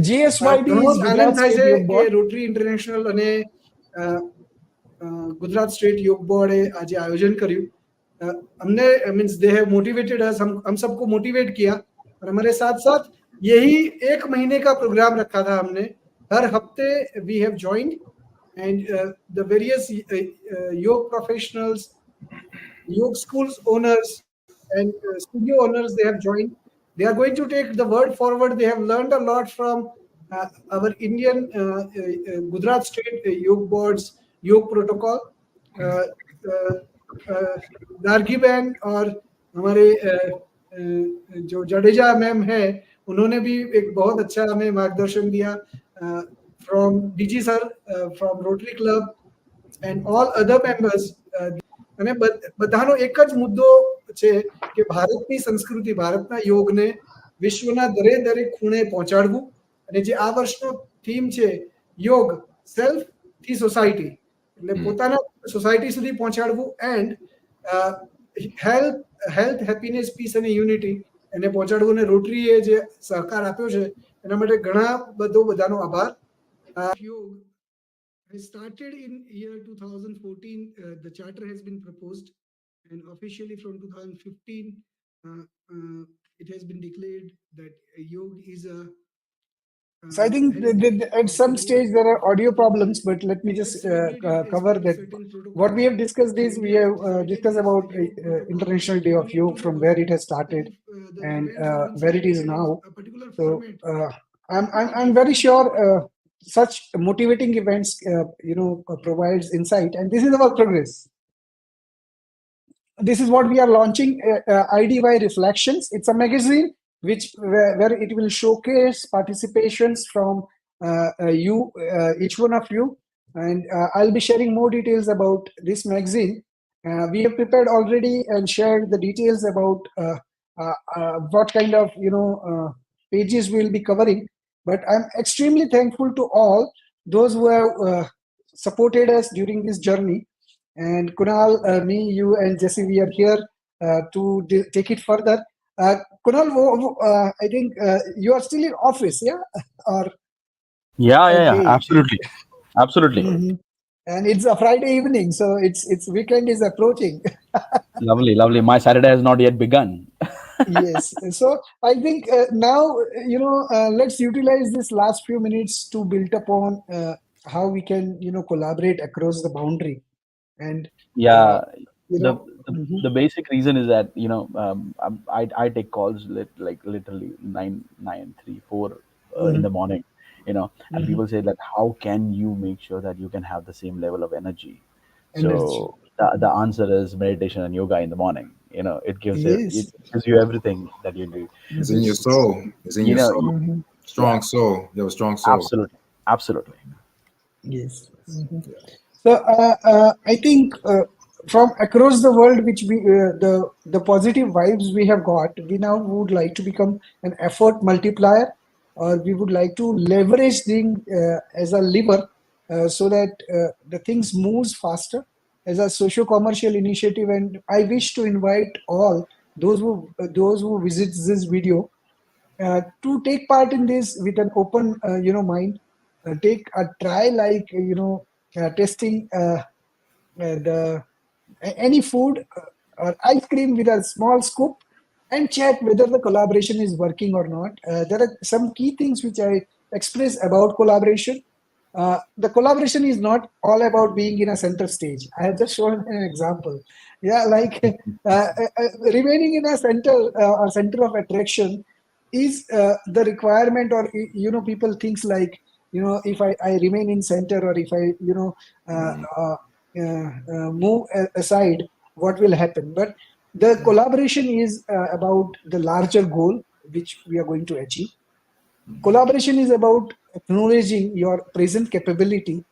GSYB is Gujarat થાય State છે Yoga કે Board. Rotary international અને Gujarat state યોગ બોર્ડે આજે આયોજન કર્યું. हमने मीन्स दे हैव मोटिवेटेड अस, हम सबको मोटिवेट किया और हमारे साथ साथ यही एक महीने का प्रोग्राम रखा था हमने. हर हफ्ते we have joined and the various yoga professionals, yoga schools owners and studio owners, they have joined. They are going to take the word forward. They have learned a lot from our Indian Gujarat State Yoga Board's Yoga Protocol. दार्गी बहन और हमारे जो Jadeja ma'am है, उन्होंने भी एक बहुत अच्छा हमें मार्गदर्शन दिया from DG sir, from rotary club and all other members. અને બધાનો એક જ મુદ્દો છે કે ભારતની સંસ્કૃતિ, ભારતના યોગને વિશ્વના દરેક ખૂણે પહોંચાડવું. અને જે આ વર્ષનો થીમ છે યોગ સેલ્ફ થી સોસાયટી, એટલે પોતાના સોસાયટી સુધી પહોંચાડવું એન્ડ હેલ્થ હેપીનેસ પીસ અને યુનિટી એને પહોંચાડવું. અને રોટરીએ જે સહકાર આપ્યો છે એના માટે ઘણા બધાનો આભાર. યોગ has started in year 2014. The charter has been proposed, and officially from 2015 it has been declared that yoga is a So I think at some stage there are audio problems, but let me just cover that. What we have discussed is we have discussed about International Day of Yoga, from where it has started and where it is now. So I'm very sure such motivating events provides insight, and this is our progress. This is what we are launching, IDY Reflections. It's a magazine where it will showcase participations from you, each one of you, and I'll be sharing more details about this magazine. We have prepared already and shared the details about what kind of pages we'll be covering. But I'm extremely thankful to all those who have supported us during this journey. And Kunal, me, you, and Jesse, we are here to take it further. Kunal, I think you are still in office, yeah? Or Yeah, okay. absolutely. and it's a Friday evening, so it's weekend is approaching. Lovely, lovely. My Saturday has not yet begun. Yes. So I think now, let's utilize this last few minutes to build upon how we can, collaborate across the boundary. And, uh, Yeah, you the know, the, mhm, the basic reason is that I take calls like literally 9, 9, 3, 4 in the mhm, morning, and mhm. people say that how can you make sure that you can have the same level of energy? Energy. So the answer is meditation and yoga in the morning. It Yes. gives you everything that you need. It's in your Mhm, soul. It's in You your know, soul. mhm. yeah, Strong soul. You have a strong soul. absolutely, absolutely. Yes. Mhm. So I think from across the world, which we the positive vibes we have got, we now would like to become an effort multiplier, or we would like to leverage thing as a lever, so that the things moves faster as a socio-commercial initiative. And I wish to invite all those who visit this video to take part in this with an open mind. Take a try, like testing the any food or ice cream with a small scoop, and check whether the collaboration is working or not. There are some key things which I express about collaboration. The collaboration is not all about being in a center stage. I have just shown an example. Yeah, like remaining in a center or center of attraction is the requirement, or people thinks like, if I remain in center, or if I move aside, what will happen? But the collaboration is about the larger goal which we are going to achieve. Collaboration is about acknowledging your present capability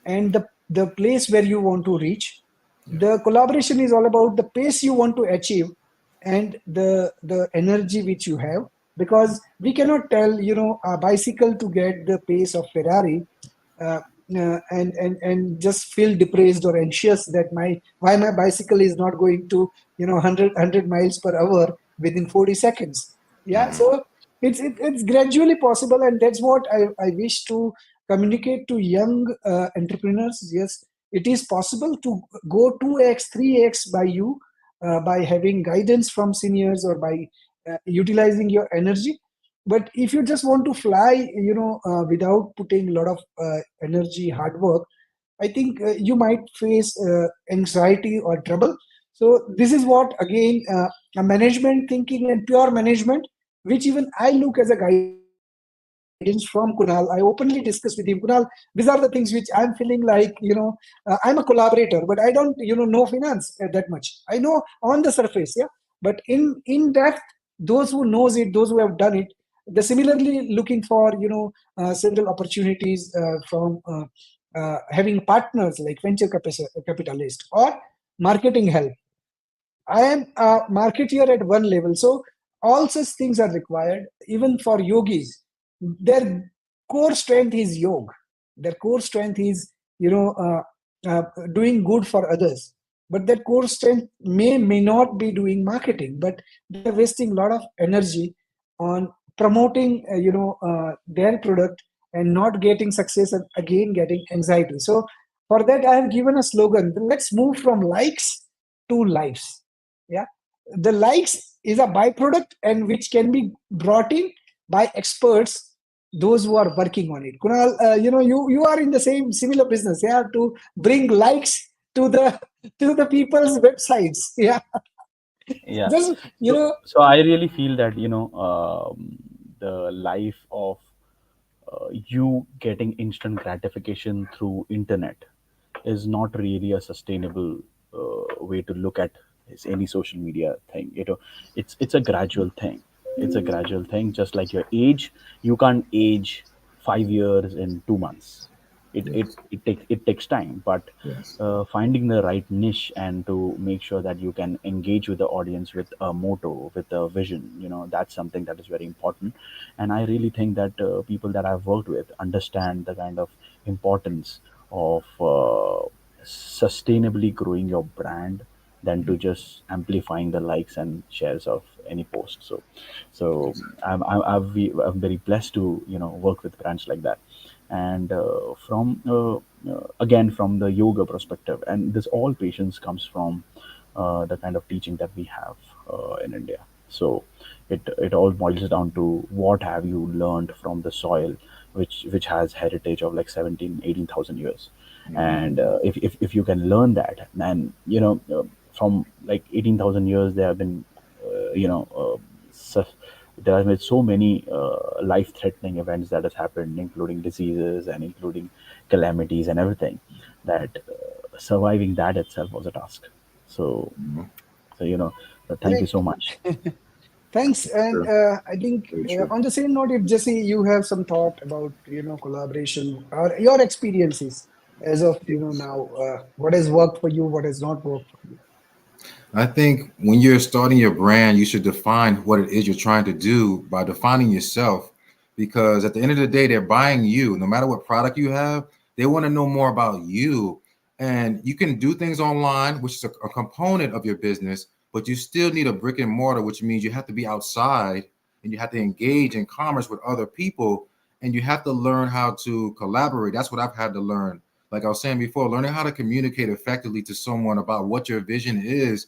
and the place where you want to reach. The collaboration is all about the pace you want to achieve and the energy which you have, because we cannot tell a bicycle to get the pace of Ferrari, uh, and just feel depressed or anxious that my why my bicycle is not going to 100 miles per hour within 40 seconds. Yeah, so it's gradually possible, and that's what I wish to communicate to young entrepreneurs. Yes, it is possible to go 2x 3x by you, by having guidance from seniors, or by utilizing your energy. But if you just want to fly, without putting a lot of energy, hard work, I think you might face anxiety or trouble. So this is what, again, a management thinking and pure management, which even I look as a guidance from Kunal. I openly discuss with him, Kunal, these are the things which I'm feeling like, I'm a collaborator, but I don't know finance that much. I know on the surface, yeah, but in depth, those who knows it, those who have done it, they're similarly looking for several opportunities from having partners like venture capitalist or marketing help. I am a marketeer at one level. So all such things are required, even for yogis. Their core strength is yoga. Their core strength is, doing good for others. But their core strength may not be doing marketing, but they're wasting a lot of energy on promoting, their product, and not getting success, and again getting anxiety. So for that, I have given a slogan: let's move from likes to lives. Yeah, the likes is a byproduct, and which can be brought in by experts, those who are working on it. Kunal, you are in the same similar business, yeah, to bring likes to the to the people's websites. Yeah, Yeah. just So I really feel that the life of you getting instant gratification through internet is not really a sustainable way to look at any social media thing. It's a gradual thing. It's a gradual thing, just like your age. You can't age 5 years in 2 months. It takes time, but Yes. finding the right niche and to make sure that you can engage with the audience with a motto, with a vision, that's something that is very important. And I really think that people that I've worked with understand the kind of importance of sustainably growing your brand than to just amplifying the likes and shares of any post. So I'm very blessed to work with brands like that. and again from the yoga perspective, and this all patience comes from the kind of teaching that we have in India. So it all boils down to what have you learned from the soil, which has heritage of like 17,000 to 18,000 years. And if you can learn that, and from like 18,000 years there have been there have been so many life-threatening events that has happened, including diseases and including calamities and everything, that surviving that itself was a task. So, thank you Correct. so much. Thanks. And I think on the same note, if Jesse, you have some thought about collaboration or your experiences as of now, what has worked for you, what has not worked for you. I think when you're starting your brand, you should define what it is you're trying to do by defining yourself. Because at the end of the day, they're buying you. No matter what product you have, they want to know more about you. And you can do things online, which is a component of your business, but you still need a brick and mortar, which means you have to be outside and you have to engage in commerce with other people, and you have to learn how to collaborate. That's what I've had to learn. Like I was saying before, learning how to communicate effectively to someone about what your vision is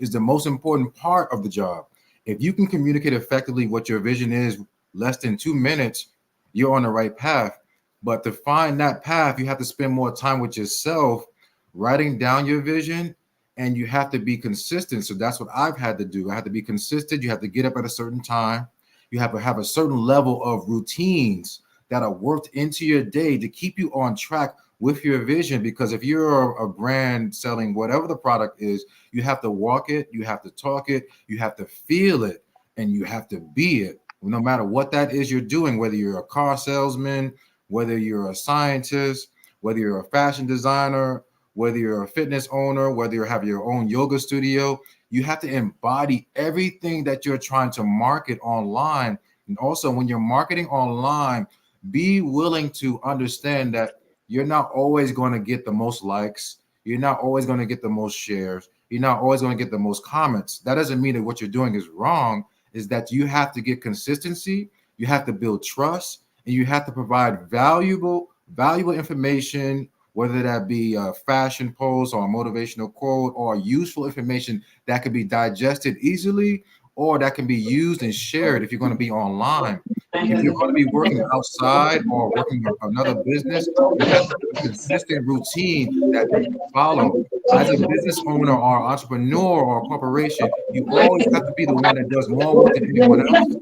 the most important part of the job. If you can communicate effectively what your vision is less than 2 minutes, you're on the right path. But to find that path, you have to spend more time with yourself, writing down your vision, and you have to be consistent. So that's what I've had to do. I have to be consistent. You have to get up at a certain time. You have to have a certain level of routines that are worked into your day to keep you on track with your vision. Because if you're a brand selling whatever the product is, you have to walk it, you have to talk it, you have to feel it, and you have to be it. No matter what that is you're doing, whether you're a car salesman, whether you're a scientist, whether you're a fashion designer, whether you're a fitness owner, whether you have your own yoga studio, you have to embody everything that you're trying to market online. And also, when you're marketing online, be willing to understand that you're not always going to get the most likes. You're not always going to get the most shares. You're not always going to get the most comments. That doesn't mean that what you're doing is wrong. Is that you have to get consistency, you have to build trust, and you have to provide valuable information, whether that be a fashion post or a motivational quote or useful information that can be digested easily or that can be used and shared if you're going to be online. If you're going to be working outside or working in another business, you have to have a consistent routine that people follow. As a business owner or entrepreneur or corporation, you always have to be the one that does more work than anyone else.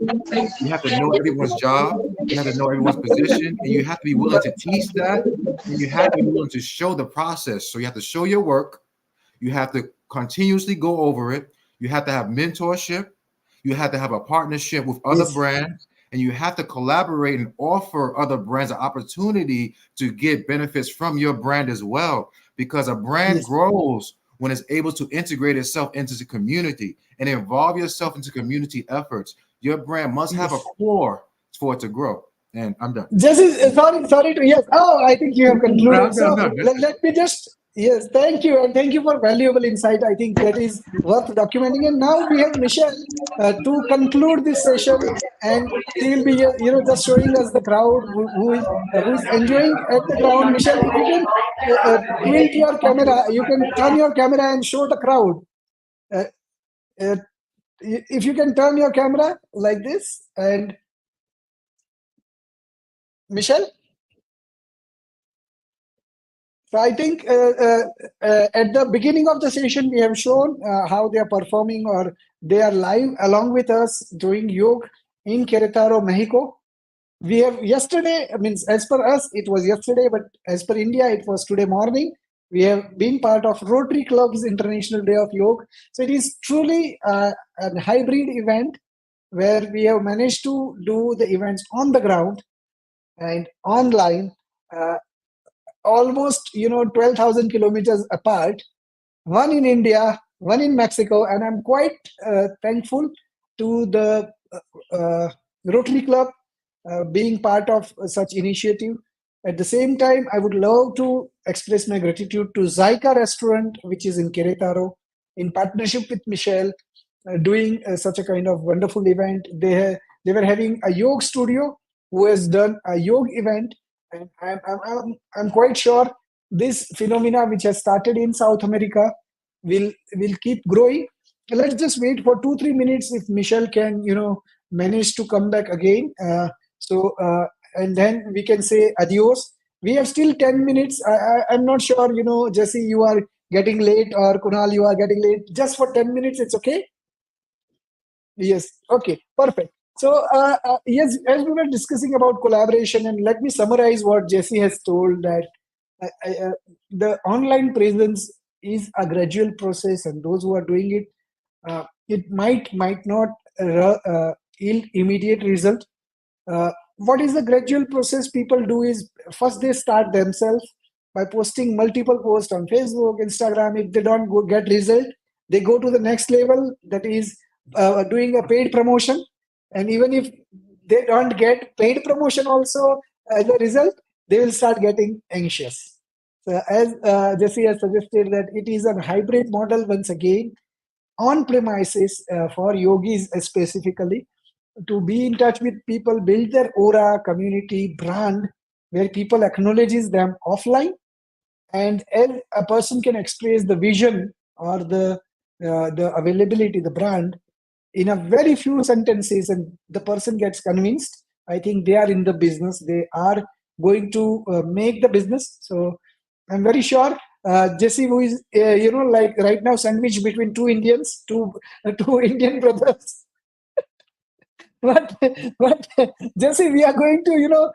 You have to know everyone's job. You have to know everyone's position, and you have to be willing to teach that. And you have to be willing to show the process. So you have to show your work. You have to continuously go over it. You have to have mentorship. You have to have a partnership with other brands, and you have to collaborate and offer other brands an opportunity to get benefits from your brand as well. Because a brand grows when it's able to integrate itself into the community and involve yourself into community efforts. Your brand must have a core for it to grow. And I'm done. Jesse, sorry to, yes. Oh, I think you have concluded. So let me just, yes, thank you. And thank you for valuable insight. I think that is worth documenting. And now we have Michelle to conclude this session. And she will be, just showing us the crowd who is enjoying at the ground. Michelle, if you can tilt your camera, you can turn your camera and show the crowd. If you can turn your camera like this, and Michelle? So I think at the beginning of the session, we have shown how they are performing or they are live along with us doing yoga in Querétaro, Mexico. We have yesterday, as per us, it was yesterday, but as per India, it was today morning. We have been part of Rotary Club's International Day of Yoga. So it is truly a hybrid event where we have managed to do the events on the ground and online, almost 12,000 kilometers apart, one in India, one in Mexico, and I'm quite thankful to the Rotary Club being part of such initiative. At the same time, I would love to express my gratitude to Zyka Restaurant, which is in Querétaro, in partnership with Michelle, doing such a kind of wonderful event. They were having a yoga studio who has done a yoga event, And I'm quite sure this phenomena, which has started in South America, will keep growing. Let's just wait for 2-3 minutes if Michelle can, manage to come back again. And then we can say adios. We have still 10 minutes. I'm not sure, Jesse, you are getting late, or Kunal, you are getting late. Just for 10 minutes, it's okay? Yes. Okay. Perfect. So, yes, as we were discussing about collaboration, and let me summarize what Jesse has told, that the online presence is a gradual process, and those who are doing it, it might not yield immediate result. What is the gradual process people do is, first they start themselves by posting multiple posts on Facebook, Instagram. If they don't get result, they go to the next level, that is doing a paid promotion. And even if they don't get paid promotion also as a result, they will start getting anxious. So as Jesse has suggested, that it is a hybrid model once again, on premises for yogis specifically, to be in touch with people, build their aura, community, brand, where people acknowledges them offline. And as a person can express the vision or the availability, the brand, in a very few sentences, and the person gets convinced, I think they are in the business. They are going to make the business. So I'm very sure Jesse, who is like right now sandwiched between two Indians, two Indian brothers. But Jesse, we are going to,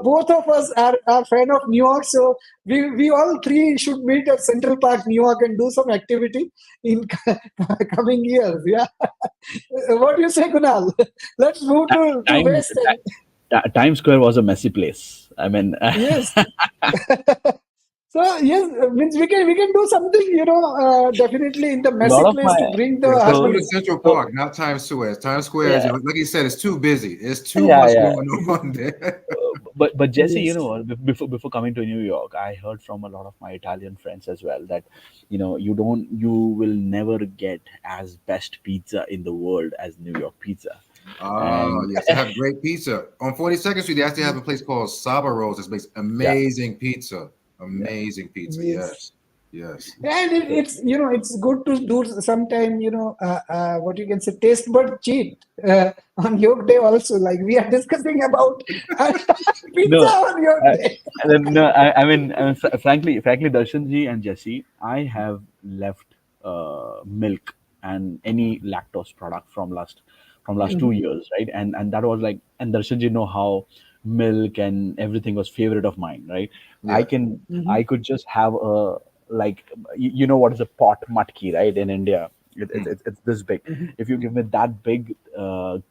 both of us are fan of New York, so we all three should meet at Central Park, New York, and do some activity in coming years. Yeah. What do you say, Kunal? Let's move to West. Times Square was a messy place. I mean, Yes. So yes, means we can do something, definitely in the messy place to bring the Let's go to harmony. Central Park, not Times Square. Times Square is, like you said, it's too busy. It's too Yeah, much yeah. going on there. But Jesse, Yes. before coming to New York, I heard from a lot of my Italian friends as well that you will never get as best pizza in the world as New York pizza. And Yes, they have great pizza. On 42nd Street, they actually have a place called Saba Rolls that makes amazing pizza. Amazing pizza. Yes. Yes. And it's good to do sometime, what you can say, taste bud cheat on Yoga Day also. Like we are discussing about pizza no, on Yoga Day. I mean, frankly, Darshanji and Jesse, I have left milk and any lactose product from last 2 years, right? And that was like, and Darshanji know how milk and everything was favorite of mine, right? Yeah. I could just have a, like, you know what is a pot matki, right? In India, it's this big. If you give me that big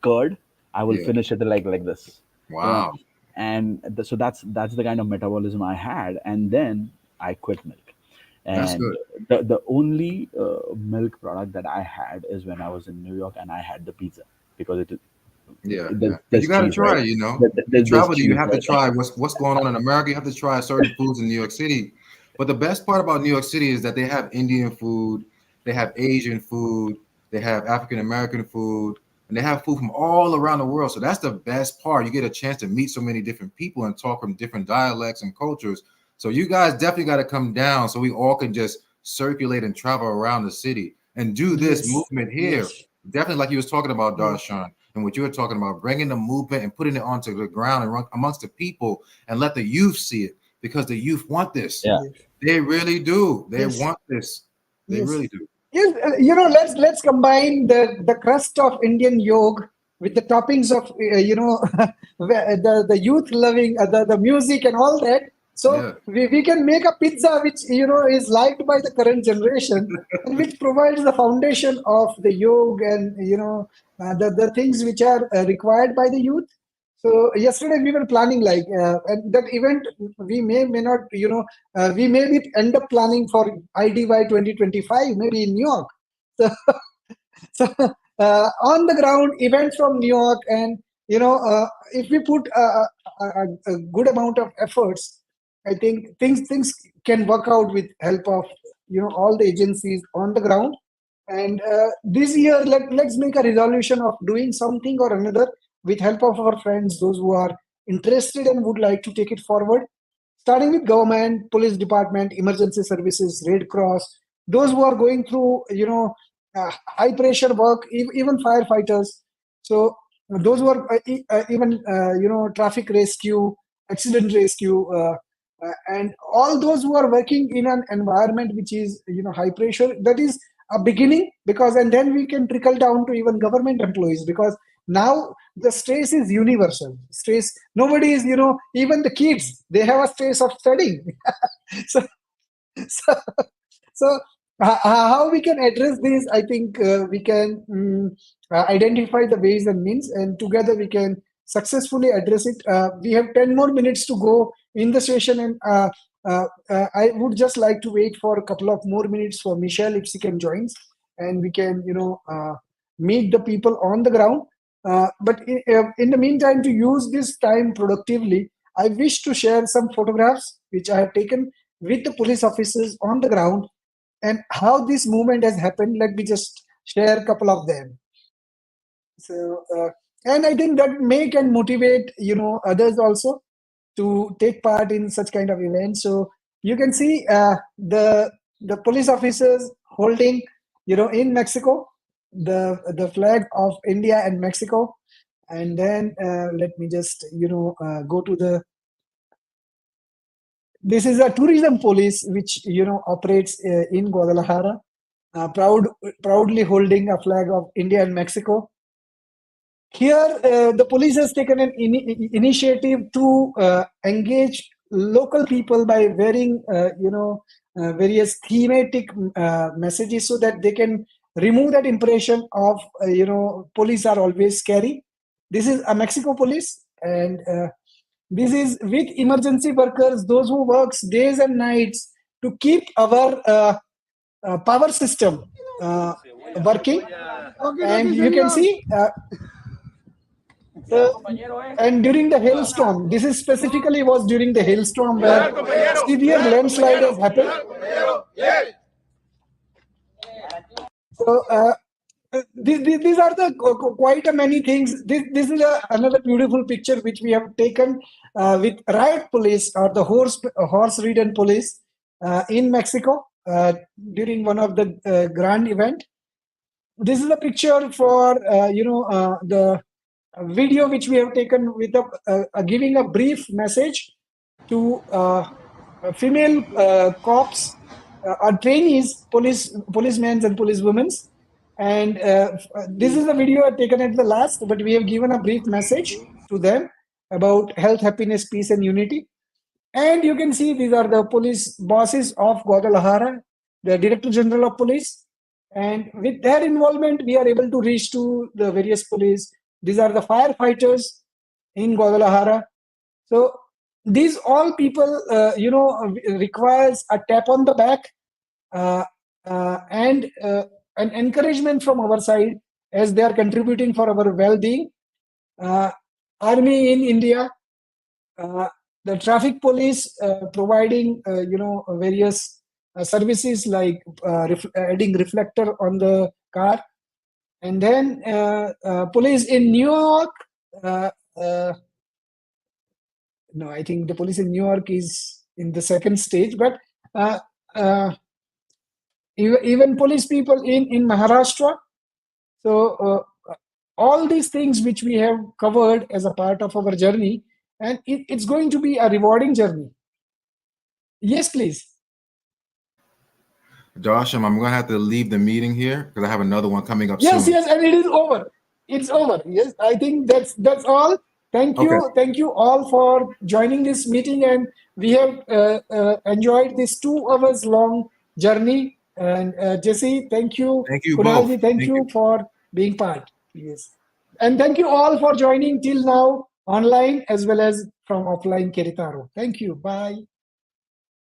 curd, I will Yeah. finish it like this. Wow. And so that's the kind of metabolism I had, and then I quit milk. That's And the only milk product that I had is when I was in New York and I had the pizza, because Yeah. there's You got to cheese, try, right? You There's travel, you cheese, have to right? try what's going on in America. You have to try certain foods in New York City. But the best part about New York City is that they have Indian food, they have Asian food, they have African American food, and they have food from all around the world. So that's the best part. You get a chance to meet so many different people and talk from different dialects and cultures. So you guys definitely got to come down so we all can just circulate and travel around the city and do this Yes. movement here. Yes. Definitely, like you was talking about, Yes. Darshan, and what you were talking about, bringing the movement and putting it onto the ground and amongst the people, and let the youth see it, because the youth want this. Yeah. They really do. They Yes. want this. They Yes. really do. Yes, let's combine the crust of Indian yoga with the toppings of the youth loving the music and all that. So we can make a pizza which is liked by the current generation, and which provides the foundation of the yoga and the things which are required by the youth. So yesterday we were planning and that event we may not we may end up planning for IDY 2025 maybe in New York. So, so on the ground events from New York, and if we put a good amount of efforts, I think things can work out with help of all the agencies on the ground. And this year let's make a resolution of doing something or another with help of our friends, those who are interested and would like to take it forward, starting with government, police department, emergency services, Red Cross, those who are going through, high pressure work, even firefighters. So those who are even, traffic rescue, accident rescue, and all those who are working in an environment which is, high pressure, that is a beginning, because, and then we can trickle down to even government employees, because now the stress is universal. Stress, nobody is, even the kids, they have a stress of studying. so, so, so how we can address this? I think we can identify the ways and means, and together we can successfully address it. We have 10 more minutes to go in the session, and I would just like to wait for a couple of more minutes for Michelle, if she can join, and we can, meet the people on the ground. But in the meantime, to use this time productively, I wish to share some photographs which I have taken with the police officers on the ground, and how this movement has happened. Let me just share a couple of them. So, and I think that may can motivate, others also to take part in such kind of events. So you can see the police officers holding, in Mexico, the flag of India and Mexico. And then let me just, go to the. This is a tourism police which, operates in Guadalajara, proudly holding a flag of India and Mexico. Here, the police has taken an initiative to engage local people by wearing, various thematic messages, so that they can remove that impression of, police are always scary. This is a Mexico police, and this is with emergency workers, those who works days and nights to keep our power system working. And you can see. And during the hailstorm, this is specifically was during the hailstorm where severe landslide has happened. So these are the quite many things. This is another beautiful picture which we have taken with riot police, or the horse-ridden police in Mexico during one of the grand event. This is a picture for the video which we have taken with giving a brief message to female cops or trainees, policemen and policewomen. And this is a video taken at the last, but we have given a brief message to them about health, happiness, peace, and unity. And you can see these are the police bosses of Guadalajara, the Director General of Police. And with their involvement, we are able to reach to the various police. These are the firefighters in Guadalajara. So these all people, requires a tap on the back and an encouragement from our side, as they are contributing for our well-being. Army in India, the traffic police providing, various services like adding reflector on the car. And then police in New York, no, I think the police in New York is in the second stage, but even police people in Maharashtra. So all these things which we have covered as a part of our journey, and it's going to be a rewarding journey. Yes, please. Darsham, I'm going to have to leave the meeting here because I have another one coming up Yes, soon. yes, and it is over. It's over. Yes, I think that's all. Thank you. Okay. Thank you all for joining this meeting, and we have enjoyed this 2 hours long journey. And Jesse, thank you. Thank you Kunalji, both. thank you for being part. Yes, and thank you all for joining till now, online as well as from offline Keritaro. Thank you. Bye.